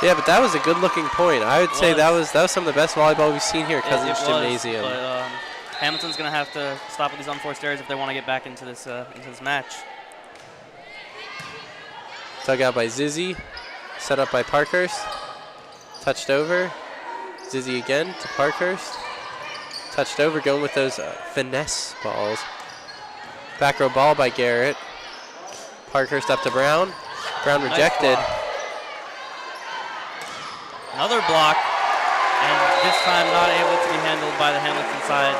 Yeah, but that was a good-looking point. I would say that was some of the best volleyball we've seen here at Cousins Gymnasium. But Hamilton's going to have to stop with these unforced errors if they want to get back into this match. Dug out by Zizzy. Set up by Parkhurst. Touched over. Zizzy again to Parkhurst. Touched over, going with those finesse balls. Back row ball by Garrett. Parkhurst up to Brown. Brown rejected. Nice block. Another block, and this time not able to be handled by the Hamilton side.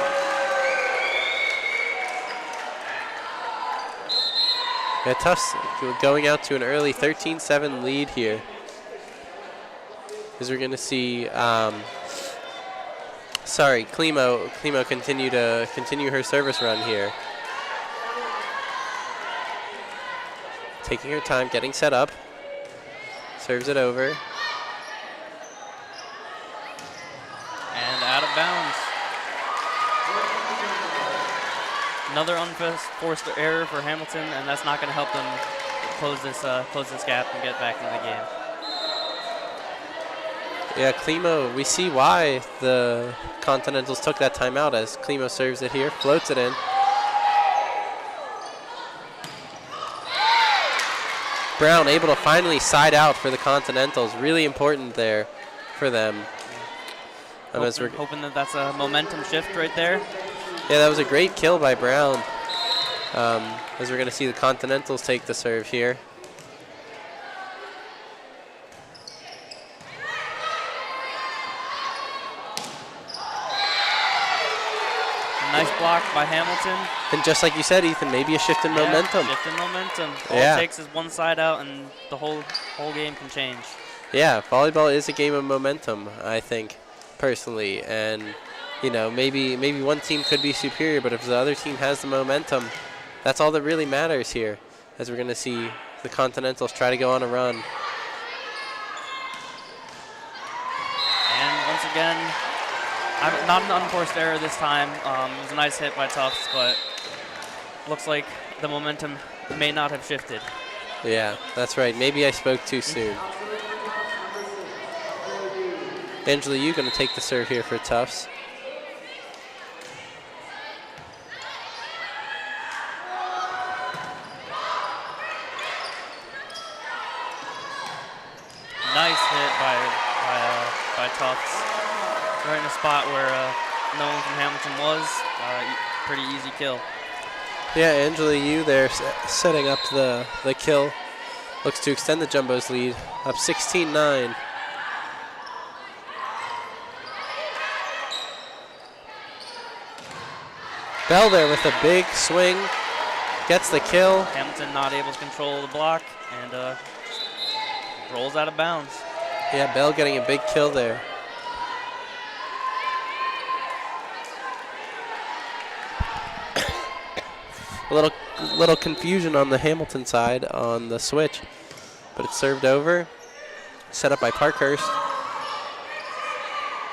Yeah, Tufts going out to an early 13-7 lead here. As we're going to see, Klimo continue her service run here. Taking her time, getting set up. Serves it over. And out of bounds. Another unforced error for Hamilton, and that's not going to help them close this gap and get back into the game. Yeah, Klimo, we see why the Continentals took that timeout as Klimo serves it here, floats it in. Brown able to finally side out for the Continentals. Really important there for them. Hoping that that's a momentum shift right there. Yeah, that was a great kill by Brown. As we're going to see the Continentals take the serve here. Nice block by Hamilton. And just like you said, Ethan, maybe a shift in momentum. Shift in momentum. All it takes is one side out, and the whole game can change. Yeah, volleyball is a game of momentum, I think, personally. And, you know, maybe one team could be superior, but if the other team has the momentum, that's all that really matters here, as we're going to see the Continentals try to go on a run. And once again, not an unforced error this time. It was a nice hit by Tufts, but looks like the momentum may not have shifted. Yeah, that's right. Maybe I spoke too soon. Angela, you going to take the serve here for Tufts. Nice hit by Tufts. Right in a spot where no one from Hamilton was. Pretty easy kill. Yeah, Angela Yu there setting up the kill. Looks to extend the Jumbo's lead, up 16-9. Bell there with a big swing, gets the kill. Hamilton not able to control the block and rolls out of bounds. Yeah, Bell getting a big kill there. A little confusion on the Hamilton side on the switch, but it's served over. Set up by Parkhurst.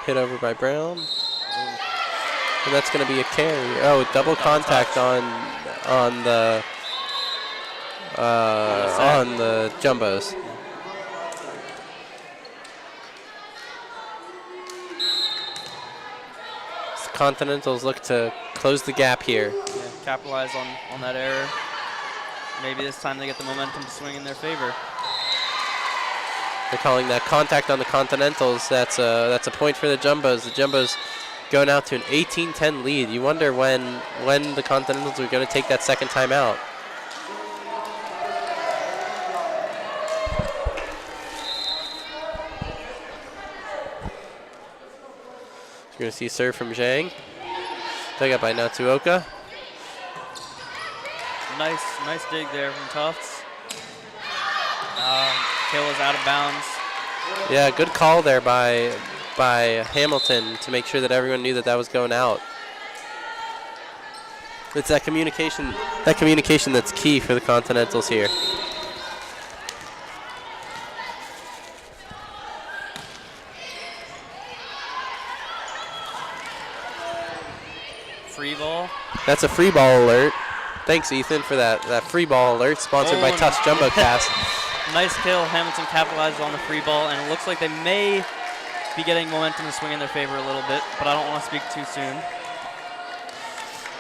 Hit over by Brown. And that's going to be a carry. Oh, double contact on the Jumbos. The Continentals look to close the gap here. Yeah, capitalize on that error. Maybe this time they get the momentum to swing in their favor. They're calling that contact on the Continentals. That's a point for the Jumbos. The Jumbos going out to an 18-10 lead. You wonder when the Continentals are going to take that second time out. You're going to see a serve from Zhang. Dug up by Natsuoka. Nice dig there from Tufts. Kill is out of bounds. Yeah, good call there by Hamilton to make sure that everyone knew that was going out. It's that communication that's key for the Continentals here. Free ball. That's a free ball alert. Thanks, Ethan, for that free ball alert sponsored by Tufts JumboCast. Nice kill. Hamilton capitalizes on the free ball, and it looks like they may be getting momentum to swing in their favor a little bit, but I don't want to speak too soon.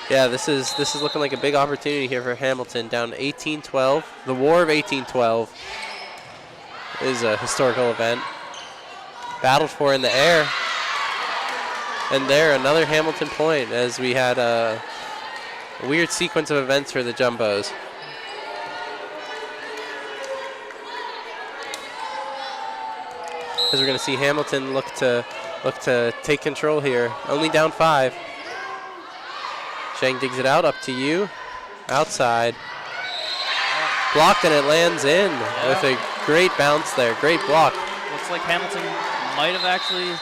Yeah, this is looking like a big opportunity here for Hamilton, down 18-12. The War of 18-12 is a historical event. Battled for in the air. And there, another Hamilton point, as we had weird sequence of events for the Jumbos. As we're going to see Hamilton look to take control here. Only down 5. Zhang digs it out, up to you. Outside. Blocked, and it lands in with a great bounce there. Great block. Looks like Hamilton might have actually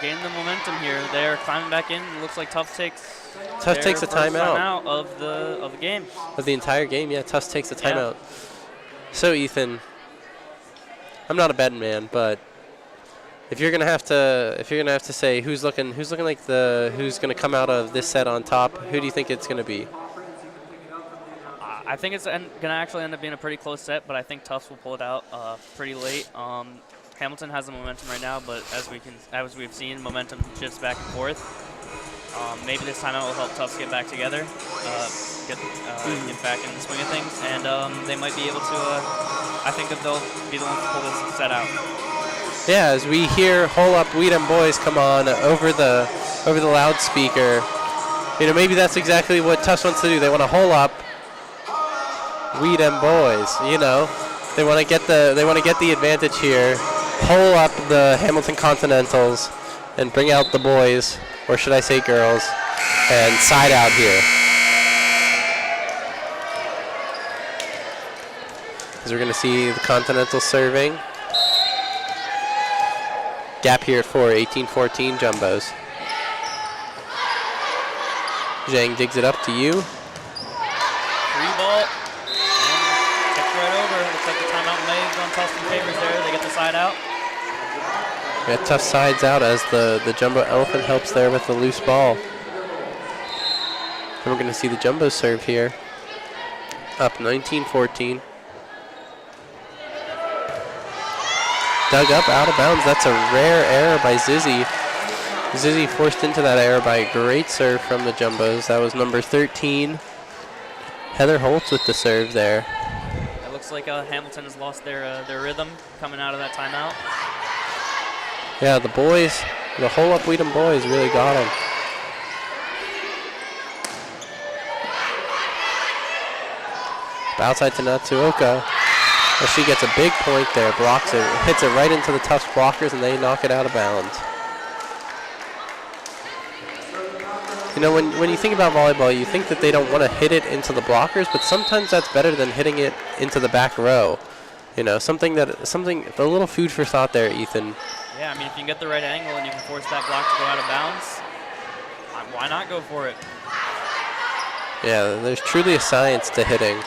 gained the momentum here. They're climbing back in. Looks like Tufts takes a timeout of the game. Of the entire game, yeah. Tufts takes a timeout. So Ethan, I'm not a betting man, but if you're gonna have to say who's looking like who's gonna come out of this set on top, who do you think it's gonna be? I think it's going to actually end up being a pretty close set, but I think Tufts will pull it out pretty late. Hamilton has the momentum right now, but as we've seen, momentum shifts back and forth. Maybe this time will help Tufts get back together, get back in the swing of things, and they might be able to. I think that they'll be the ones to pull this set out. Yeah, as we hear "Hole Up, Weedham Boys" come on over the loudspeaker, maybe that's exactly what Tufts wants to do. They want to hole up Weedham Boys. They want to get the advantage here. Hole up the Hamilton Continentals and bring out the boys, or should I say girls, and side out here. As we're going to see the Continentals serving. Gap here at 4, 18-14 Jumbos. Zhang digs it up to you. Free ball. And tipped right over. Looks like the timeout may have gone Tufts in favors there. They get the side out. Yeah, Tufts sides out as the Jumbo Elephant helps there with the loose ball. And we're going to see the Jumbos serve here. Up 19-14. Dug up, out of bounds. That's a rare error by Zizzy. Zizzy forced into that error by a great serve from the Jumbos. That was number 13. Heather Holtz with the serve there. It looks like Hamilton has lost their rhythm coming out of that timeout. Yeah, the boys, the Hole Up Weedham boys really got him. Outside to Natsuoka. Well, she gets a big point there, blocks it, hits it right into the Tufts blockers, and they knock it out of bounds. When you think about volleyball, you think that they don't want to hit it into the blockers, but sometimes that's better than hitting it into the back row. A little food for thought there, Ethan. Yeah, I mean, if you can get the right angle and you can force that block to go out of bounds, why not go for it? Yeah, there's truly a science to hitting.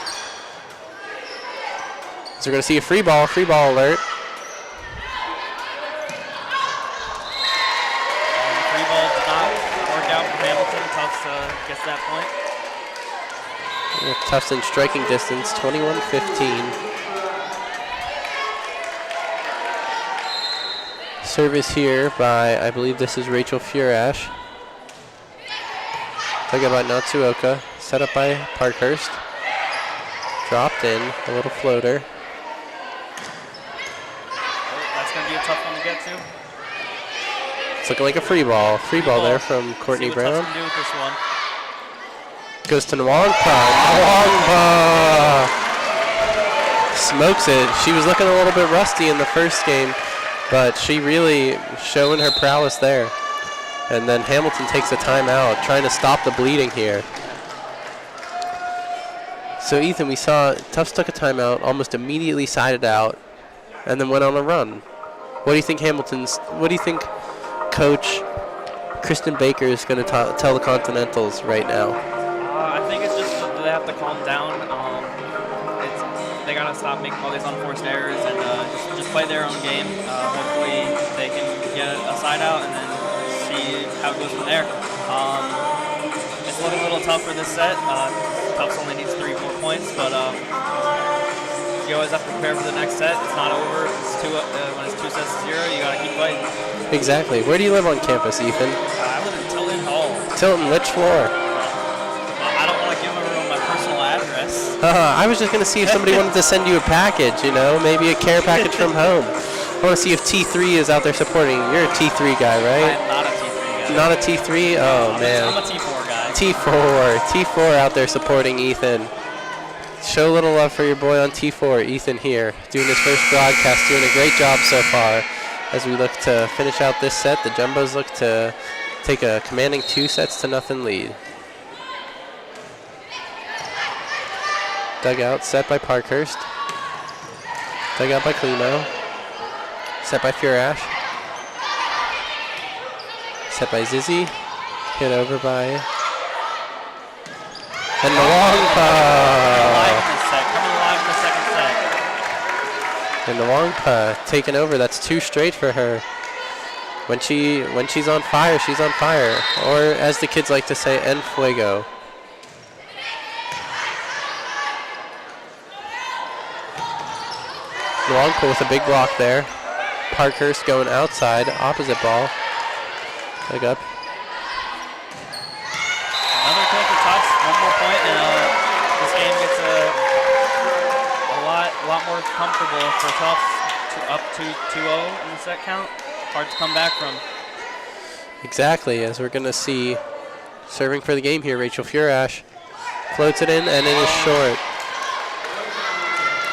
So we're going to see a free ball alert. Free ball did not work out for Hamilton. Tufts gets that point. Yeah, Tufts in striking distance, 21-15. Service here by, I believe this is Rachel Furash. Dug up by Natsuoka. Set up by Parkhurst. Dropped in, a little floater. That's going to be a tough one to get to. It's looking like a free ball. Free ball there from Courtney Brown. Can do with this one. Goes to Nwangpa. Nwangpa smokes it. She was looking a little bit rusty in the first game, but she really showing her prowess there. And then Hamilton takes a timeout, trying to stop the bleeding here. So Ethan, we saw Tufts took a timeout, almost immediately sided out, and then went on a run. What do you think Coach Kristen Baker is going to tell the Continentals right now? I think it's just that they have to calm down. They got to stop making all these unforced errors and just play their own game. Hopefully they can get a side out and then see how it goes from there. It's looking a little tough for this set. Tufts only needs 3 more points, but you always have to prepare for the next set. It's not over. When it's 2 sets to 0, you got to keep fighting. Exactly. Where do you live on campus, Ethan? I live in Tilton Hall. Tilton, which floor? I don't want to give everyone my personal address. I was just going to see if somebody wanted to send you a package, maybe a care package from home. I want to see if T3 is out there supporting. You're a T3 guy, right? I am not a T3 guy. Not a T3? Oh, man. I'm a T4 guy. T4. T4 out there supporting Ethan. Show a little love for your boy on T4, Ethan here, doing his first broadcast, doing a great job so far. As we look to finish out this set, the Jumbos look to take a commanding 2-0 lead. Dugout set by Parkhurst. Dugout by Climo. Set by Furash. Set by Zizzy. Hit over by... And the long putt. Coming alive in the second set. And the long putt taken over. That's 2 straight for her. When she's on fire, she's on fire. Or as the kids like to say, en fuego. Long pull with a big block there. Parkhurst going outside, opposite ball. Leg up. Another kill for Tufts, 1 more point, and this game gets a lot more comfortable for Tufts, up to 2-0 in the set count. Hard to come back from. Exactly, as we're going to see serving for the game here, Rachel Furash floats it in, and it is short,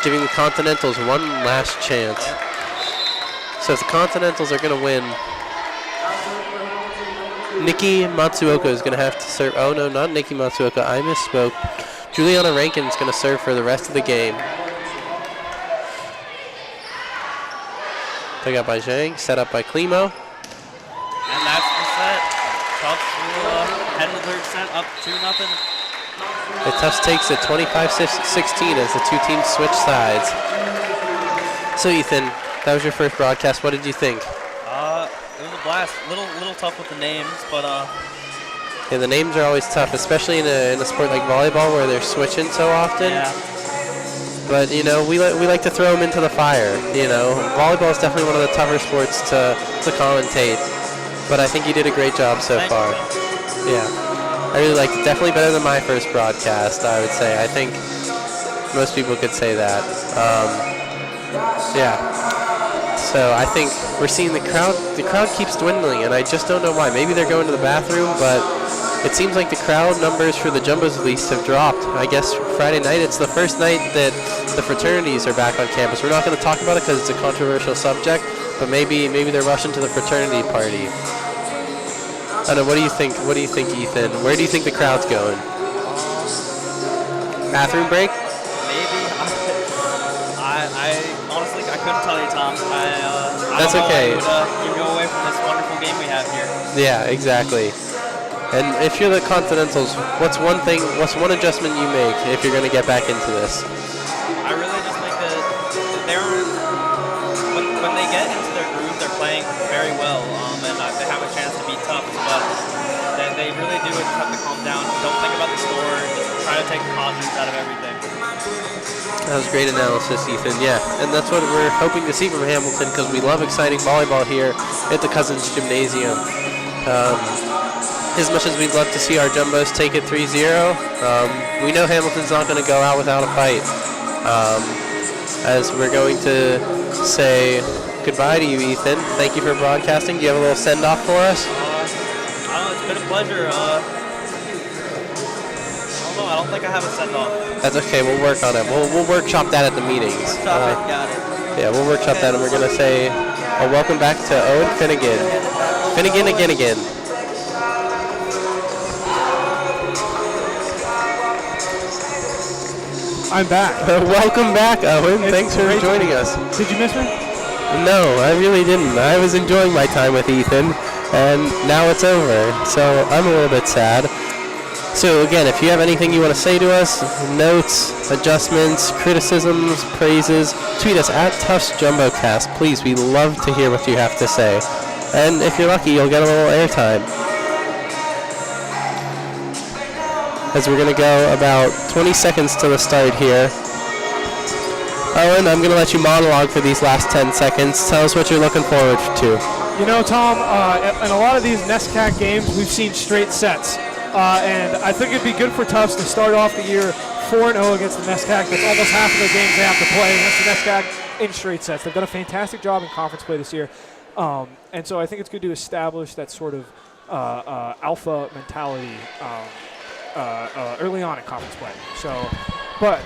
giving the Continentals one last chance. So if the Continentals are going to win, Nikki Matsuoka is going to have to serve. Oh, no, not Nikki Matsuoka. I misspoke. Juliana Rankin is going to serve for the rest of the game. Taken out by Zhang, set up by Climo. And that's the set. Tufts will head in the third set up 2-0. The Tufts takes it 25-16 as the two teams switch sides. So Ethan, that was your first broadcast. What did you think? It was a blast. Little tough with the names, but yeah, the names are always tough, especially in a sport like volleyball where they're switching so often. yeah. But you know, we like to throw them into the fire. You know, volleyball is definitely one of the tougher sports to commentate. But I think you did a great job so far. Yeah, I really liked it. Definitely better than my first broadcast, I would say. I think most people could say that. Yeah. So I think we're seeing the crowd keeps dwindling, and I just don't know why. Maybe they're going to the bathroom, but it seems like the crowd numbers for the Jumbos at least have dropped. I guess Friday night, it's the first night that the fraternities are back on campus. We're not going to talk about it because it's a controversial subject, but maybe they're rushing to the fraternity party. I don't know, what do you think? What do you think, Ethan? Where do you think the crowd's going? Bathroom break? Maybe. I honestly, I couldn't tell you, Tom. That's okay. You go away from this wonderful game we have here. Yeah, exactly. And if you're the Continentals, what's one adjustment you make if you're going to get back into this? I really just think that when they get into their groove, they're playing very well, and they have a chance to beat Tufts, but they really do have to calm down. Don't think about the score. Just try to take the positives out of everything. That was great analysis, Ethan. Yeah, and that's what we're hoping to see from Hamilton because we love exciting volleyball here at the Cousins Gymnasium. As much as we'd love to see our Jumbos take it 3-0, we know Hamilton's not going to go out without a fight. As we're going to say goodbye to you, Ethan. Thank you for broadcasting. Do you have a little send-off for us? It's been a pleasure. I don't think I have a send-off. That's okay. We'll work on it. We'll workshop that at the meetings. Got it. Yeah, we'll workshop that, and we're going to say welcome back to Owen Finnegan. Finnegan again. I'm back. Welcome back, Owen. Thanks for joining us. Did you miss me? No, I really didn't. I was enjoying my time with Ethan, and now it's over. So I'm a little bit sad. So again, if you have anything you want to say to us, notes, adjustments, criticisms, praises, tweet us at Tufts JumboCast. Please, we love to hear what you have to say. And if you're lucky, you'll get a little airtime. As we're going to go about 20 seconds to the start here. Owen, I'm going to let you monologue for these last 10 seconds. Tell us what you're looking forward to. You know, Tom, in a lot of these NESCAC games, we've seen straight sets. And I think it'd be good for Tufts to start off the year 4-0 against the NESCAC. That's almost half of the games they have to play against the NESCAC in straight sets. They've done a fantastic job in conference play this year. And so I think it's good to establish that sort of alpha mentality early on in conference play. So, but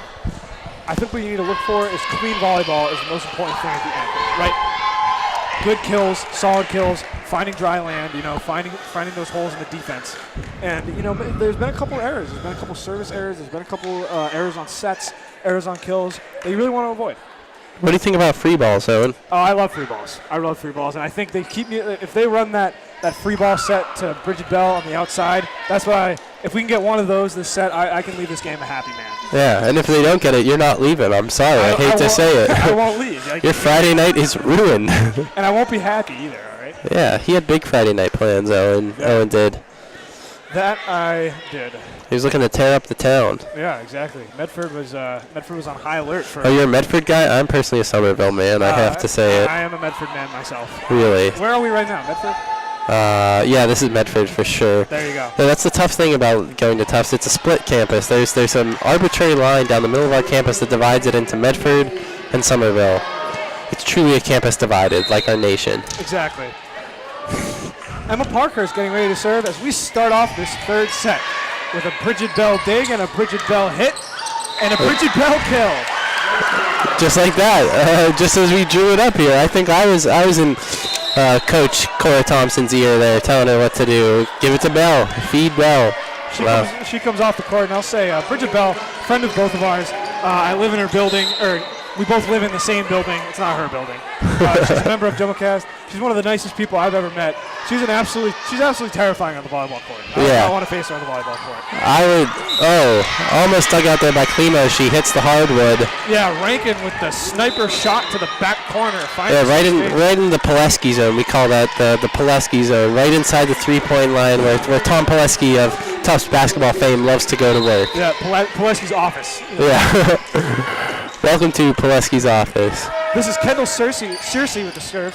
I think what you need to look for is clean volleyball is the most important thing at the end, right? Good kills, solid kills, finding dry land, finding those holes in the defense. And, there's been a couple errors. There's been a couple service errors. There's been a couple errors on sets, errors on kills that you really want to avoid. What do you think about free balls, Owen? Oh, I love free balls. And I think they keep me. If they run that free ball set to Bridget Bell on the outside, that's why. If we can get one of those this set, I can leave this game a happy man. Yeah, and if they don't get it, you're not leaving. I'm sorry. I hate to say it. I won't leave. Your Friday night is ruined. And I won't be happy either, all right? Yeah, he had big Friday night plans, Owen. Yeah. Owen did. That I did. He was looking to tear up the town. Yeah, exactly. Medford was on high alert for. Oh, you're a Medford guy? I'm personally a Somerville man. I have to say it. I am a Medford man myself. Really? Where are we right now, Medford? Yeah, this is Medford for sure. There you go. Yeah, that's the tough thing about going to Tufts. It's a split campus. There's an arbitrary line down the middle of our campus that divides it into Medford and Somerville. It's truly a campus divided, like our nation. Exactly. Emma Parker is getting ready to serve as we start off this third set with a Bridget Bell dig and a Bridget Bell hit and a Bridget Bell kill. Just like that. Just as we drew it up here, I think I was in Coach Cora Thompson's ear there, telling her what to do. Give it to Bell. Feed Bell. She comes off the court, and I'll say Bridget Bell, friend of both of ours. I live in her building, or we both live in the same building. It's not her building. She's a member of JumboCast. She's one of the nicest people I've ever met. She's absolutely terrifying on the volleyball court. I want to face her on the volleyball court. Almost dug out there by Klimo. She hits the hardwood. Yeah, Rankin with the sniper shot to the back corner. Right in the Pileski zone. We call that the Pileski zone. Right inside the three-point line where Tom Pileski of Tufts basketball fame loves to go to work. Yeah, Pileski's office. Yeah. Welcome to Pileski's office. This is Kendall Searcy with the serve,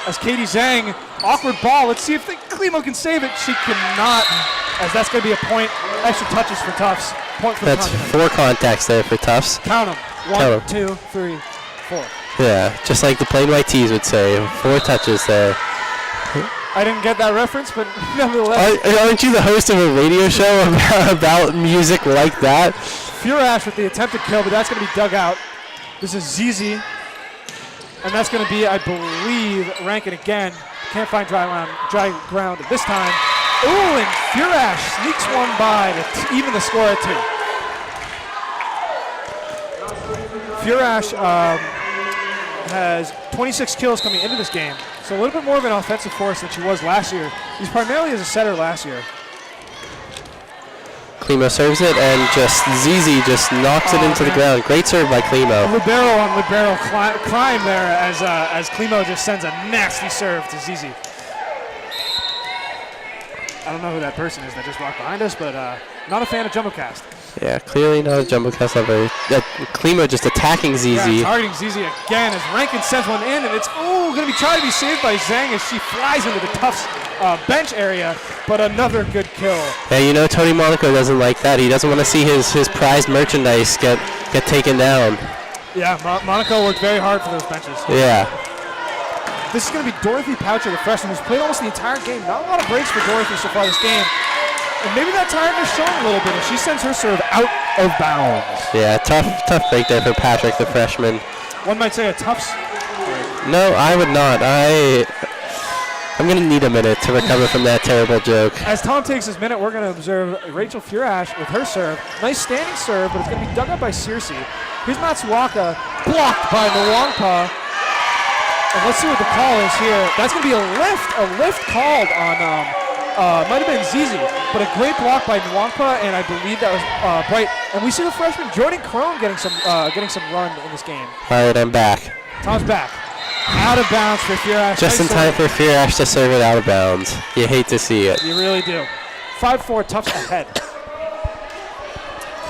as Katie Zhang, awkward ball. Let's see if Klimo can save it. She cannot, as that's going to be a point. Extra touches for Tufts. Point for the Continentals. 4 contacts there for Tufts. Count them. 1, 2, 3, 4. Yeah, just like the plain white tees would say. 4 touches there. I didn't get that reference, but nevertheless. Aren't you the host of a radio show about music like that? Furash with the attempted kill, but that's going to be dug out. This is ZZ. And that's going to be, I believe, Rankin again. Can't find dry ground this time. Ooh, and Furash sneaks one by to even the score at 2. Furash has 26 kills coming into this game, so a little bit more of an offensive force than she was last year. He's primarily as a setter last year. Klimo serves it, and ZZ just knocks it into the ground. Great serve by Klimo. Libero on Libero crime there as Klimo just sends a nasty serve to ZZ. I don't know who that person is that just walked behind us, but not a fan of JumboCast. Yeah, clearly not a JumboCast lover. Klimo just attacking ZZ. Yeah, targeting ZZ again as Rankin sends one in, and it's going to be trying to be saved by Zhang as she flies into the Tufts bench area, but another good kill. Yeah, Tony Monaco doesn't like that. He doesn't want to see his prized merchandise get taken down. Yeah, Monaco worked very hard for those benches. Yeah. This is going to be Dorothy Poucher, the freshman, who's played almost the entire game. Not a lot of breaks for Dorothy so far this game. And maybe that tiredness showing a little bit as she sends her serve out of bounds. Yeah, tough break there for Patrick, the freshman. One might say a tough break. No, I would not. I'm going to need a minute to recover from that terrible joke. As Tom takes his minute, we're going to observe Rachel Furash with her serve. Nice standing serve, but it's going to be dug out by Searcy. Here's Matsuoka, blocked by Nwangpa. And let's see what the call is here. That's going to be a lift called on, might have been Zizi, but a great block by Nwangpa, and I believe that was Bright. And we see the freshman Jordan Crone getting some run in this game. All right, I'm back. Tom's back. Out of bounds for Furash. Just in time for Furash to serve it out of bounds. You hate to see it. You really do. 5-4, Tufts ahead.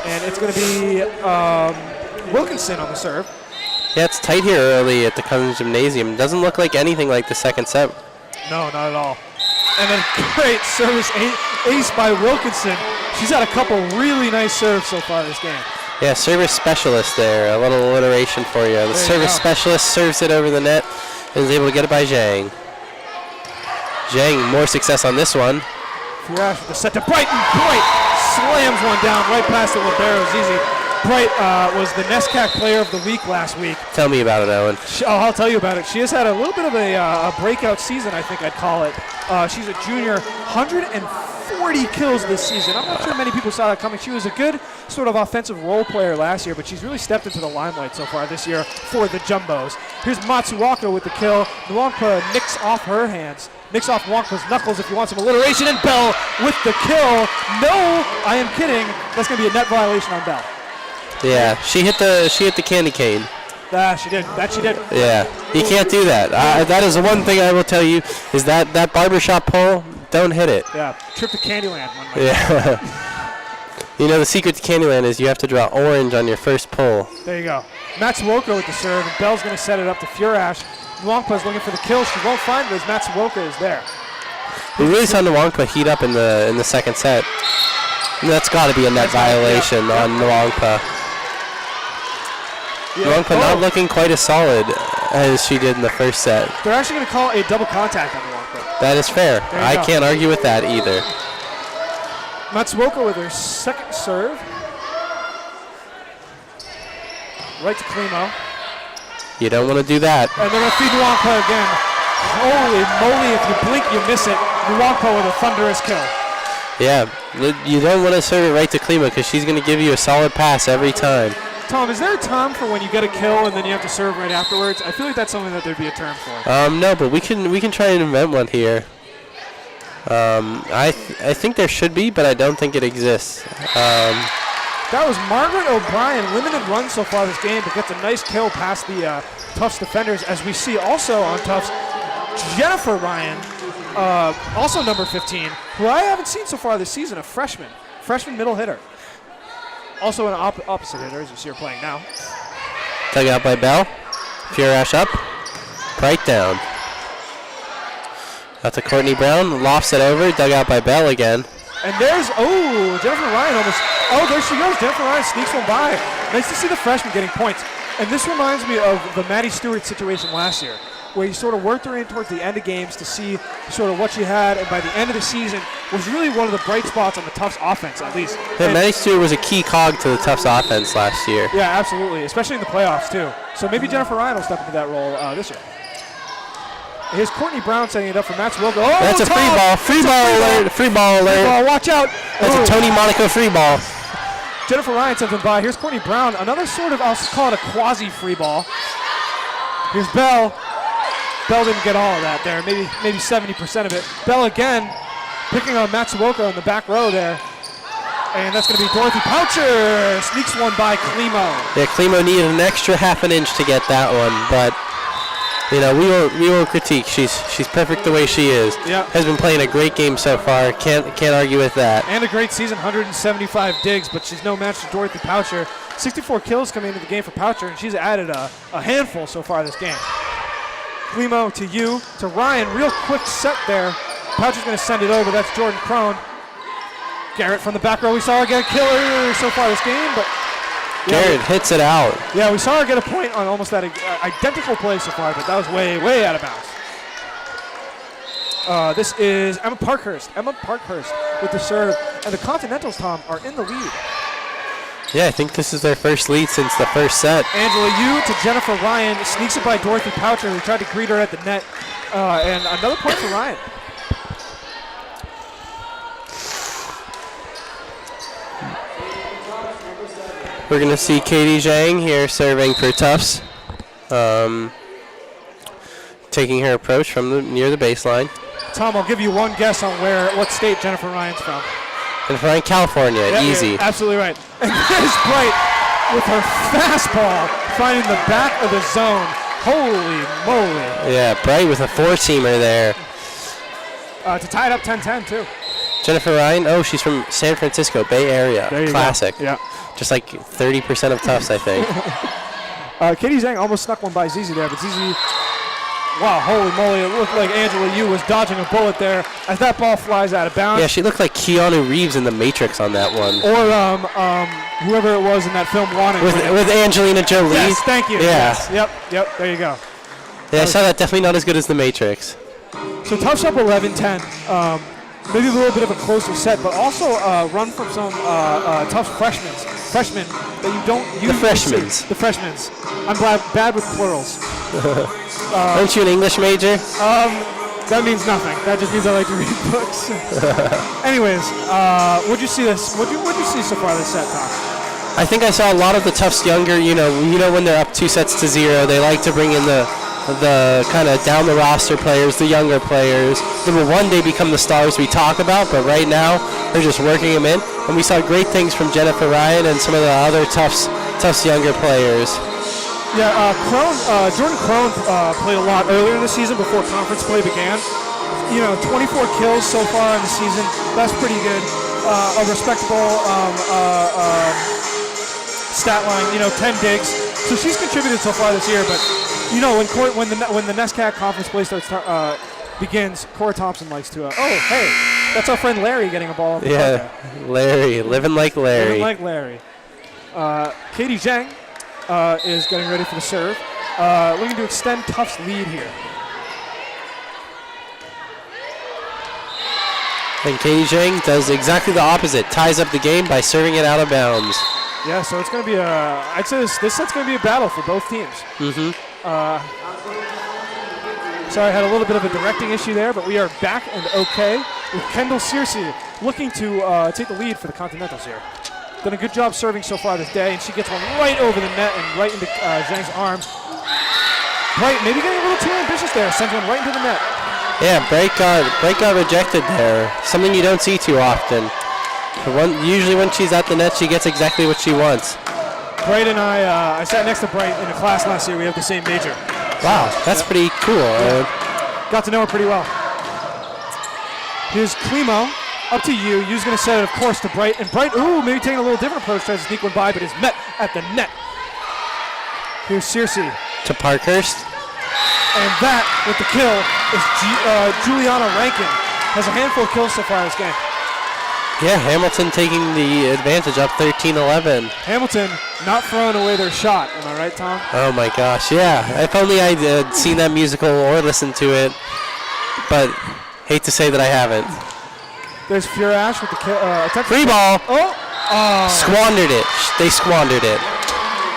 And it's going to be Wilkinson on the serve. Yeah, it's tight here early at the Cousins Gymnasium. Doesn't look like anything like the second set. No, not at all. And a great service ace by Wilkinson. She's had a couple really nice serves so far this game. Yeah, service specialist there. A little alliteration for you. The service specialist serves it over the net and is able to get it by Zhang. Zhang, more success on this one. Furash with the set to Brighton. Bright slams one down right past the libero, Zizi. Bright was the NESCAC Player of the Week last week. Tell me about it, Owen. I'll tell you about it. She has had a little bit of a breakout season, I think I'd call it. She's a junior, 140 kills this season. I'm not sure many people saw that coming. She was a good sort of offensive role player last year, but she's really stepped into the limelight so far this year for the Jumbos. Here's Matsuwaka with the kill. Nwangpa nicks off her hands. Nicks off Nwangpa's knuckles if you want some alliteration. And Bell with the kill. No, I am kidding. That's going to be a net violation on Bell. Yeah, she hit the candy cane. She did. That she did. Yeah, you can't do that. That is the one thing I will tell you is that barbershop pole, don't hit it. Yeah, trip to Candyland. Yeah. You know, the secret to Candyland is you have to draw orange on your first pull. There you go. Matsuoka with the serve, and Bell's going to set it up to Furash. Nwangpa's looking for the kill. She won't find it as Matsuoka is there. We really saw Nwangpa heat up in the second set. And that's got to be a net violation on Nwangpa. Nwangpa not looking quite as solid as she did in the first set. They're actually going to call a double contact on Nwangpa. That is fair. I can't argue with that either. Matsuoka with her second serve. Right to Klimo. You don't want to do that. And they're going to feed Nwangpa again. Holy moly, if you blink, you miss it. Nwangpa with a thunderous kill. Yeah, you don't want to serve it right to Klimo because she's going to give you a solid pass every time. Tom, is there a term for when you get a kill and then you have to serve right afterwards? I feel like that's something that there'd be a term for. No, but we can try and invent one here. I think there should be, but I don't think it exists. That was Margaret O'Brien, limited run so far this game, but gets a nice kill past the Tufts defenders. As we see also on Tufts, Jennifer Ryan, also number 15, who I haven't seen so far this season, a freshman middle hitter. Also an opposite hitter, as you see her playing now. Dug out by Bell. Furash up. Right down. Out to Courtney Brown. Lofts it over. Dug out by Bell again. And there's, Jennifer Ryan almost. There she goes. Jennifer Ryan sneaks one by. Nice to see the freshman getting points. And this reminds me of the Maddie Stewart situation last year, where you sort of worked her in towards the end of games to see sort of what she had, and by the end of the season was really one of the bright spots on the Tufts offense, at least. Yeah, Maddie Stewart was a key cog to the Tufts offense last year. Yeah, absolutely, especially in the playoffs, too. So maybe Jennifer Ryan will step into that role this year. Here's Courtney Brown setting it up for Matsuoka. That's a free ball. Free ball alert. Free ball alert. Free ball, watch out. That's a Tony Monaco free ball. Jennifer Ryan sends him by. Here's Courtney Brown. Another sort of, I'll call it a quasi-free ball. Here's Bell. Bell didn't get all of that there, maybe 70% of it. Bell again, picking on Matsuoka in the back row there. And that's going to be Dorothy Poucher. Sneaks one by Klimo. Yeah, Klimo needed an extra half an inch to get that one, but you know, we won't critique. She's perfect the way she is. Yeah. Has been playing a great game so far. Can't argue with that. And a great season, 175 digs, but she's no match to Dorothy Poucher. 64 kills coming into the game for Poucher, and she's added a handful so far this game. Klimo to you, to Ryan. Real quick set there. Poucher's going to send it over. That's Jordan Crone. Garrett from the back row. We saw her get a killer so far this game, but Garrett hits it out. Yeah, we saw her get a point on almost that identical play so far, but that was way out of bounds. This is Emma Parkhurst. Emma Parkhurst with the serve, and the Continentals, Tom, are in the lead. Yeah, I think this is their first lead since the first set. Angela Yu to Jennifer Ryan. Sneaks it by Dorothy Poucher, who tried to greet her at the net. And another point for Ryan. We're going to see Katie Zhang here serving for Tufts. Taking her approach from near the baseline. Tom, I'll give you one guess on what state Jennifer Ryan's from. And from California, yeah, easy. Yeah, absolutely right. And there's Bright with her fastball finding the back of the zone. Holy moly. Yeah, Bright with a four-seamer there. To tie it up 10-10, too. Jennifer Ryan, she's from San Francisco, Bay Area. There you Classic. Go. Yeah. Just like 30% of Tufts, I think. Katie Zhang almost snuck one by Zizi there, but Zizi, wow, holy moly, it looked like Angela Yu was dodging a bullet there as that ball flies out of bounds. Yeah, she looked like Keanu Reeves in The Matrix on that one. Or whoever it was in that film Wanted. With Angelina Jolie. Yes, thank you. Yeah. Yes. Yep, there you go. Yeah, I saw that. Definitely not as good as The Matrix. So Tufts up 11-10. maybe a little bit of a closer set, but also run from some Tufts freshmen that you don't usually see. The freshmen. I'm bad with plurals. Aren't you an English major? That means nothing. That just means I like to read books. Anyways, what'd you see so far this set, Tom? I think I saw a lot of the Tufts younger, you know when they're up 2-0, they like to bring in the kind of down the roster players, the younger players. They will one day become the stars we talk about, but right now they're just working them in. And we saw great things from Jennifer Ryan and some of the other Tufts younger players. Yeah, Jordan Crone played a lot earlier in the season before conference play began. 24 kills so far in the season. That's pretty good. A respectable stat line. 10 digs. So she's contributed so far this year. But when the NESCAC conference play begins, Cora Thompson likes to. Hey, that's our friend Larry getting a ball. Off the yeah, Larry, living like Larry. Living like Larry. Katie Zhang is getting ready for the serve. Looking to extend Tufts' lead here. And Katie Zhang does exactly the opposite, ties up the game by serving it out of bounds. Yeah, so it's going to be I'd say this set's going to be a battle for both teams. Mm-hmm. Sorry, I had a little bit of a directing issue there, but we are back and okay with Kendall Searcy looking to take the lead for the Continentals here. Done a good job serving so far this day, and she gets one right over the net and right into Zhang's arms. Bright maybe getting a little too ambitious there, sends one right into the net. Yeah, Bright got rejected there, something you don't see too often. Usually when she's at the net, she gets exactly what she wants. Bright and I sat next to Bright in a class last year. We have the same major. Wow, that's pretty cool. Yeah. Got to know her pretty well. Here's Klimo. Up to you. You's going to set it, of course, to Bright. And Bright, maybe taking a little different approach, tries to sneak one by, but is met at the net. Here's Searcy. To Parkhurst. And that, with the kill, is Juliana Rankin. Has a handful of kills so far this game. Yeah, Hamilton taking the advantage up 13-11. Hamilton not throwing away their shot. Am I right, Tom? Oh, my gosh, yeah. If only I had seen that musical or listened to it. But hate to say that I haven't. There's Furash with the attempt. Free ball. Oh! Squandered it. They squandered it.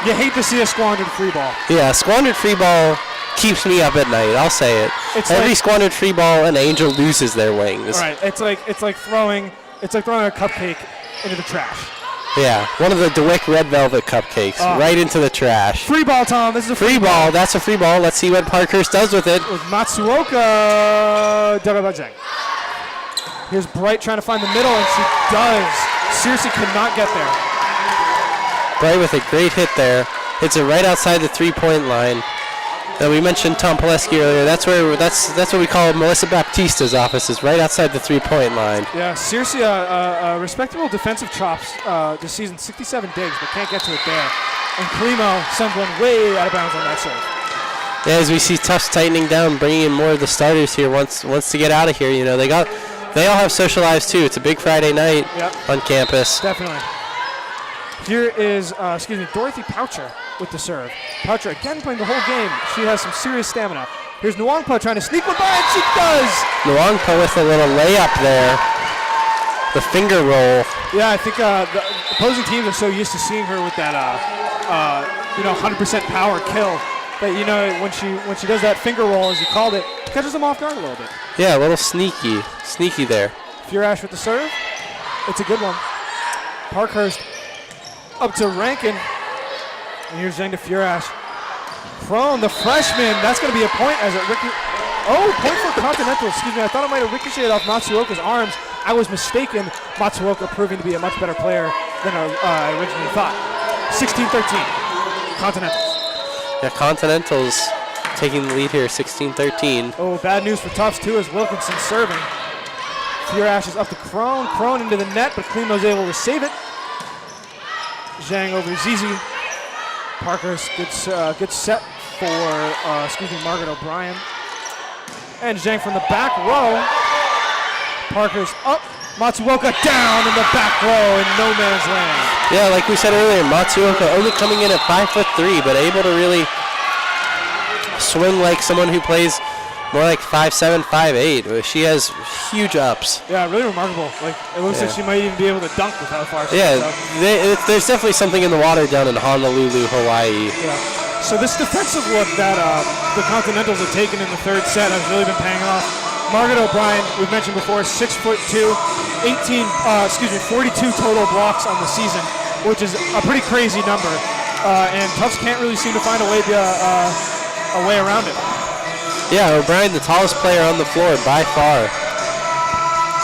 You hate to see a squandered free ball. Yeah, squandered free ball keeps me up at night. I'll say it. Every squandered free ball, an angel loses their wings. Right. It's like throwing a cupcake into the trash. Yeah, one of the DeWick Red Velvet cupcakes right into the trash. Free ball, Tom. This is a free ball. That's a free ball. Let's see what Parkhurst does with it. With Matsuoka Darabajang. Here's Bright trying to find the middle, and she does. Searcy cannot get there. Bright with a great hit there. Hits it right outside the three-point line. We mentioned Tom Pileski earlier. That's what we call Melissa Baptista's office, is right outside the three-point line. Yeah, Searcy, respectable defensive chops this season, 67 digs, but can't get to it there. And Klimo sends one way out of bounds on that serve. Yeah, as we see Tufts tightening down, bringing in more of the starters here wants to get out of here. They all have social lives too. It's a big Friday night on campus. Definitely. Here is, Dorothy Poucher with the serve. Poucher again playing the whole game. She has some serious stamina. Here's Nwangpo trying to sneak one by, and she does! Nwangpo with a little layup there. The finger roll. Yeah, I think the opposing teams are so used to seeing her with that, 100% power kill that, when she does that finger roll, as you called it, catches them off guard a little bit. Yeah, a little sneaky there. Furash with the serve. It's a good one. Parkhurst up to Rankin. And here's Zhang to Furash. Crone, the freshman. That's going to be a point as it point for Continental. Excuse me. I thought it might have ricocheted off Matsuoka's arms. I was mistaken. Matsuoka proving to be a much better player than I originally thought. 16-13. Continentals. Yeah, Continentals taking the lead here, 16-13. Oh, bad news for Tufts, too, as Wilkinson serving. Furash is up to Crone. Crone into the net, but Klimo's able to save it. Zhang over Zizi. Parker's good set for, Margaret O'Brien. And Zhang from the back row. Parker's up. Matsuoka down in the back row in no man's land. Yeah, like we said earlier, Matsuoka only coming in at 5'3", but able to really swing like someone who plays, More like 5'7", 5'8". She has huge ups. Yeah, really remarkable. Like it looks like she might even be able to dunk with how far she Yeah, goes. there's definitely something in the water down in Honolulu, Hawaii. Yeah. So this defensive look that the Continentals have taken in the third set has really been paying off. Margaret O'Brien, we've mentioned before, 6'2", 42 total blocks on the season, which is a pretty crazy number. And Tufts can't really seem to find a way around it. Yeah, O'Brien, the tallest player on the floor by far.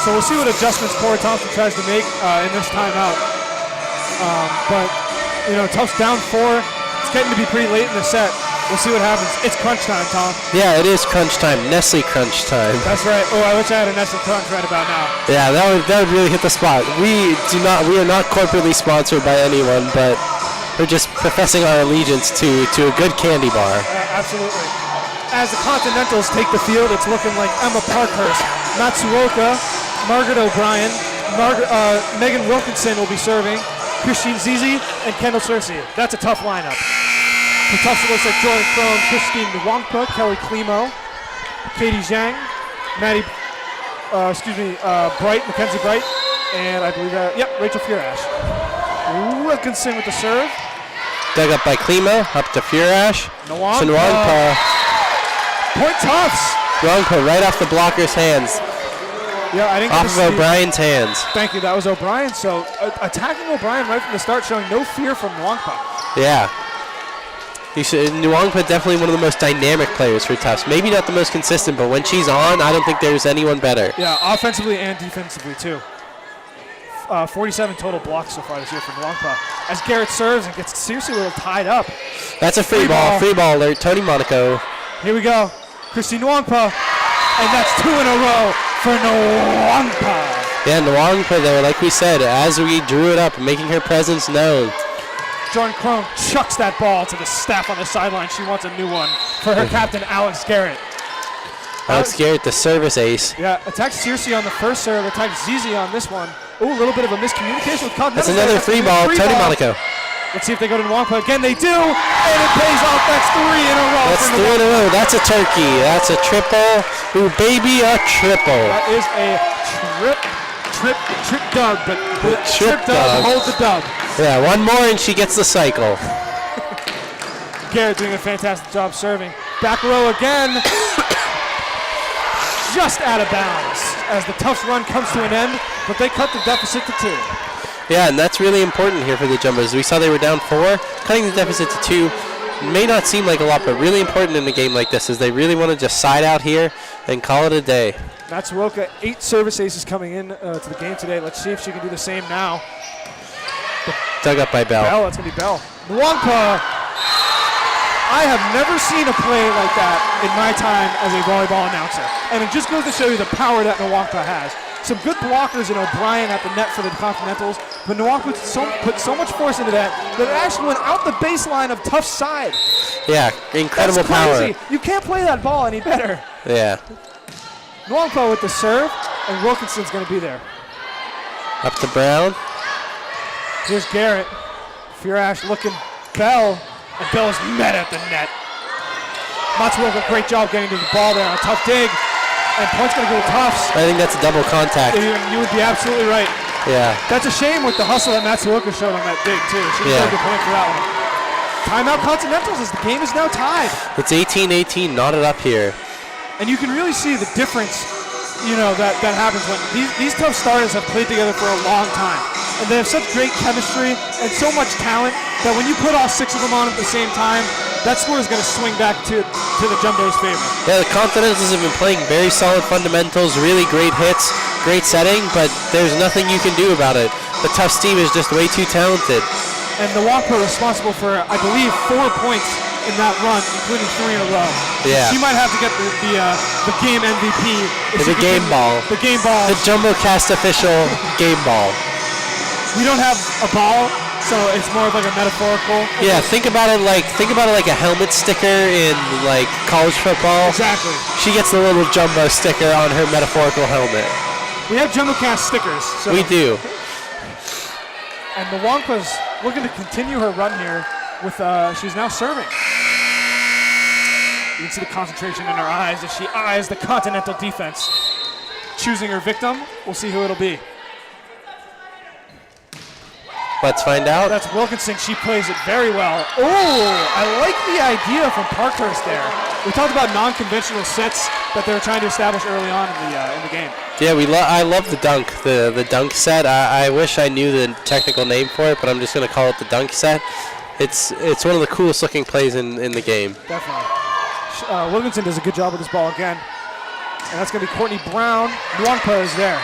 So we'll see what adjustments Cora Thompson tries to make in this timeout. But Tufts down 4. It's getting to be pretty late in the set. We'll see what happens. It's crunch time, Tom. Yeah, it is crunch time. Nestle crunch time. That's right. Oh, I wish I had a Nestle crunch right about now. Yeah, that would really hit the spot. We are not corporately sponsored by anyone, but we're just professing our allegiance to a good candy bar. Absolutely. As the Continentals take the field, it's looking like Emma Parkhurst, Matsuoka, Margaret O'Brien, Megan Wilkinson will be serving, Christine Zizi, and Kendall Cersei. That's a tough lineup. For Tufts, it looks like Jordan Crone, Christine Nwangpa, Kelly Klimo, Katie Zhang, Mackenzie Bright, and I believe Rachel Furash. Wilkinson with the serve. Dug up by Klimo, up to Furash. Nwangpa. Point Tufts. Nwangpa right off the blocker's hands. Yeah, I didn't off of O'Brien's hands. Thank you, that was O'Brien. So attacking O'Brien right from the start, showing no fear from Nwangpa. Yeah. Nwangpa definitely one of the most dynamic players for Tufts. Maybe not the most consistent, but when she's on, I don't think there's anyone better. Yeah, offensively and defensively too. 47 total blocks so far this year for Nwangpa. As Garrett serves and gets seriously a little tied up. That's a free ball. Free ball alert. Tony Monaco. Here we go. Christine Nwangpa. And that's 2 in a row for Nwangpa. Yeah, Nwangpa there, like we said, as we drew it up, making her presence known. Jordan Crone chucks that ball to the staff on the sideline. She wants a new one for her captain, Alex Garrett. Alex Garrett, the service ace. Yeah, attacked Cersei on the first serve, attacked Zizi on this one. Ooh, a little bit of a miscommunication with Continentals. That's another free ball, Tony Monaco. Let's see if they go to Nwangpa again. They do, and it pays off. That's 3 in a row. That's 3 in a row. That's a turkey. That's a triple. Ooh, baby, a triple. That is a trip dub, but the trip dub holds the dub. Yeah, one more and she gets the cycle. Garrett doing a fantastic job serving. Back row again. Just out of bounds as the Tufts run comes to an end, but they cut the deficit to 2. Yeah, and that's really important here for the Jumbos. We saw they were down 4. Cutting the deficit to 2 may not seem like a lot, but really important in a game like this as they really want to just side out here and call it a day. Matsuoka, 8 service aces coming in to the game today. Let's see if she can do the same now. Dug up by Bell. That's going to be Bell. Nwangpa, I have never seen a play like that in my time as a volleyball announcer. And it just goes to show you the power that Nwangpa has. Some good blockers in O'Brien at the net for the Continentals, but Nwangpa put so much force into that it actually went out the baseline of Tufts' side. Yeah, incredible power. You can't play that ball any better. Yeah. Nwangpa with the serve, and Wilkinson's going to be there. Up to Brown. Here's Garrett. Furash looking. Bell. And Bell is met at the net. Matsuoka, great job getting to the ball there on a tough dig. And point's going to go to Tufts. I think that's a double contact. You would be absolutely right. Yeah. That's a shame with the hustle that Matsuoka showed on that dig, too. She deserved a point for that one. Timeout Continentals as the game is now tied. It's 18-18, knotted up here. And you can really see the difference, that happens when these tough starters have played together for a long time. And they have such great chemistry and so much talent that when you put all 6 of them on at the same time, that score is going to swing back to the Jumbo's favor. Yeah, the Continentals have been playing very solid fundamentals, really great hits, great setting, but there's nothing you can do about it. The Tufts team is just way too talented. And Nwangpa responsible for, I believe, 4 points in that run, including 3 in a row. Yeah. She might have to get the game MVP. The game ball. The game ball. The JumboCast official game ball. We don't have a ball, so it's more of like a metaphorical. Yeah, think about it like a helmet sticker in like college football. Exactly. She gets the little Jumbo sticker on her metaphorical helmet. We have JumboCast stickers. So we do. And Nwangpa's looking to continue her run here with she's now serving. You can see the concentration in her eyes as she eyes the Continental defense. Choosing her victim. We'll see who it'll be. Let's find out. That's Wilkinson. She plays it very well. Oh, I like the idea from Parkhurst there. We talked about non-conventional sets that they were trying to establish early on in the game. Yeah, I love the dunk, the dunk set. I wish I knew the technical name for it, but I'm just going to call it the dunk set. It's one of the coolest looking plays in the game. Definitely. Wilkinson does a good job with this ball again. And that's going to be Courtney Brown. Nwangpa is there.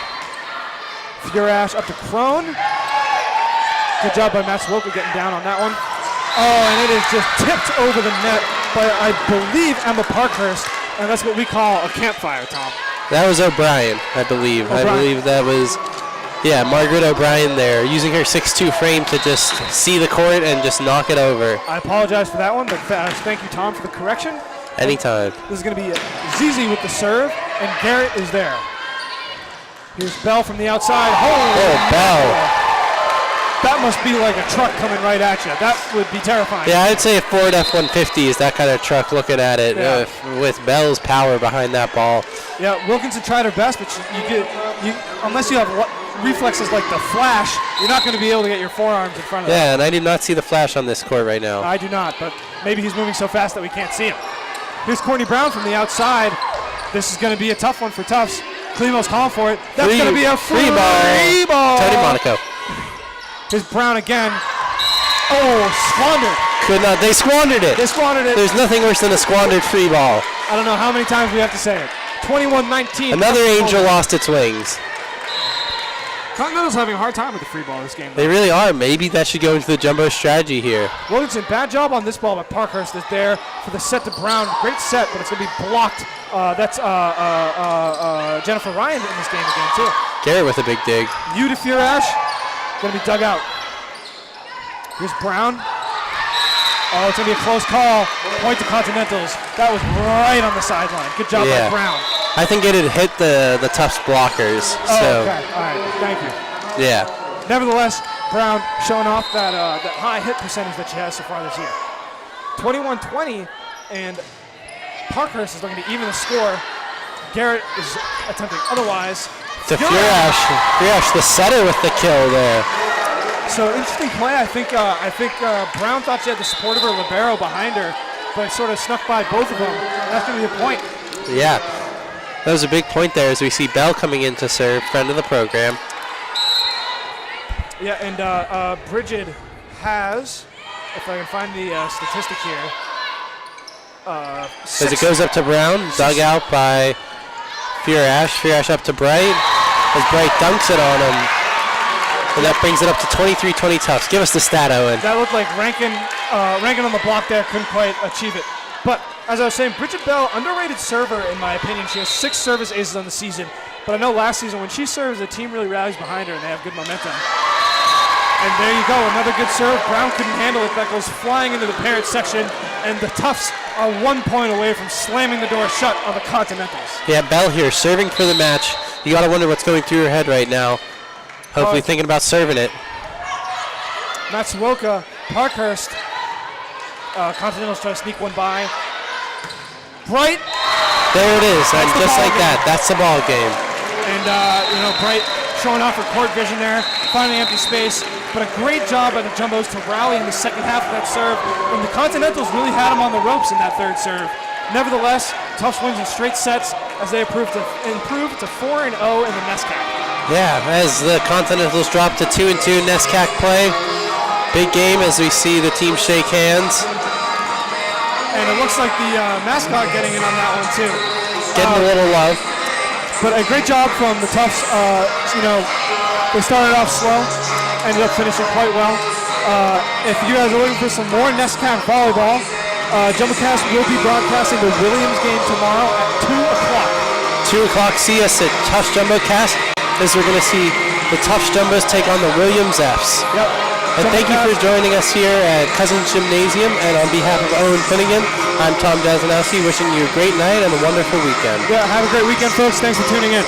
Furash up to Crone. Good job by Matt Swoka getting down on that one. Oh, and it is just tipped over the net by, I believe, Emma Parkhurst. And that's what we call a campfire, Tom. That was O'Brien, I believe. O'Brien. I believe that was, Margaret O'Brien there, using her 6'2" frame to just see the court and just knock it over. I apologize for that one, but thank you, Tom, for the correction. Anytime. This is going to be Zizi with the serve, and Garrett is there. Here's Bell from the outside. Oh, Bell. That must be like a truck coming right at you. That would be terrifying. Yeah, I'd say a Ford F-150 is that kind of truck looking at it with Bell's power behind that ball. Yeah, Wilkinson tried her best, but unless you have reflexes like the Flash, you're not going to be able to get your forearms in front of them. Yeah, and I do not see the Flash on this court right now. I do not, but maybe he's moving so fast that we can't see him. Here's Courtney Brown from the outside. This is going to be a tough one for Tufts. Klimo's calling for it. That's going to be a free ball. Tony Monaco. Here's Brown again. Oh, squandered. Could not. They squandered it. They squandered it. There's nothing worse than a squandered free ball. I don't know how many times we have to say it. 21-19. Another Angel lost its wings. Continental's having a hard time with the free ball this game. They really are. Maybe that should go into the jumbo strategy here. Wilkinson, bad job on this ball, but Parkhurst is there for the set to Brown. Great set, but it's going to be blocked. That's Jennifer Ryan in this game again, too. Garrett with a big dig. You to Furash. Going to be dug out. Here's Brown. Oh, it's going to be a close call. Point to Continentals. That was right on the sideline. Good job by Brown. I think it had hit the Tufts blockers. Oh, so. okay. All right. Thank you. Yeah. Nevertheless, Brown showing off that high hit percentage that she has so far this year. 21-20, and Parkhurst is looking to even the score. Garrett is attempting otherwise. To Furash, the setter with the kill there. So interesting play. I think Brown thought she had the support of her libero behind her, but it sort of snuck by both of them. That's going to be a point. Yeah, that was a big point there as we see Bell coming in to serve, friend of the program. Yeah, and Bridget has, if I can find the statistic here, as it goes up to Brown, dug out by Furash. Furash up to Bright, as Bright dunks it on him. And that brings it up to 23-20 Tufts. Give us the stat, Owen. That looked like Rankin on the block there, couldn't quite achieve it. But as I was saying, Bridget Bell, underrated server in my opinion. She has 6 service aces on the season. But I know last season when she serves, the team really rallies behind her and they have good momentum. And there you go, another good serve. Brown couldn't handle it. That goes flying into the parent section. And the Tufts are 1 point away from slamming the door shut on the Continentals. Yeah, Bell here serving for the match. You got to wonder what's going through her head right now. Hopefully thinking about serving it. Matsuoka, Parkhurst. Continentals try to sneak one by. Bright. There it is, and just like that, that's the ball game. And, Bright showing off her court vision there, finding empty space. But a great job by the Jumbos to rally in the second half of that serve when the Continentals really had them on the ropes in that third serve. Nevertheless, Tufts wins in straight sets as they improve to 4-0 in the NESCAC. Yeah, as the Continentals drop to 2-2 NESCAC play. Big game as we see the team shake hands. And it looks like the mascot getting in on that one too. Getting a little love. But a great job from the Tufts. They started off slow, ended up finishing quite well. If you guys are looking for some more NESCAC volleyball, JumboCast will be broadcasting the Williams game tomorrow at 2 o'clock. 2 o'clock, see us at Tufts JumboCast as we're going to see the Tufts Jumbos take on the Williams Fs. Yep. And thank you for joining us here at Cousins Gymnasium. And on behalf of Owen Finnegan, I'm Tom Jazanowski, wishing you a great night and a wonderful weekend. Yeah, have a great weekend, folks. Thanks for tuning in.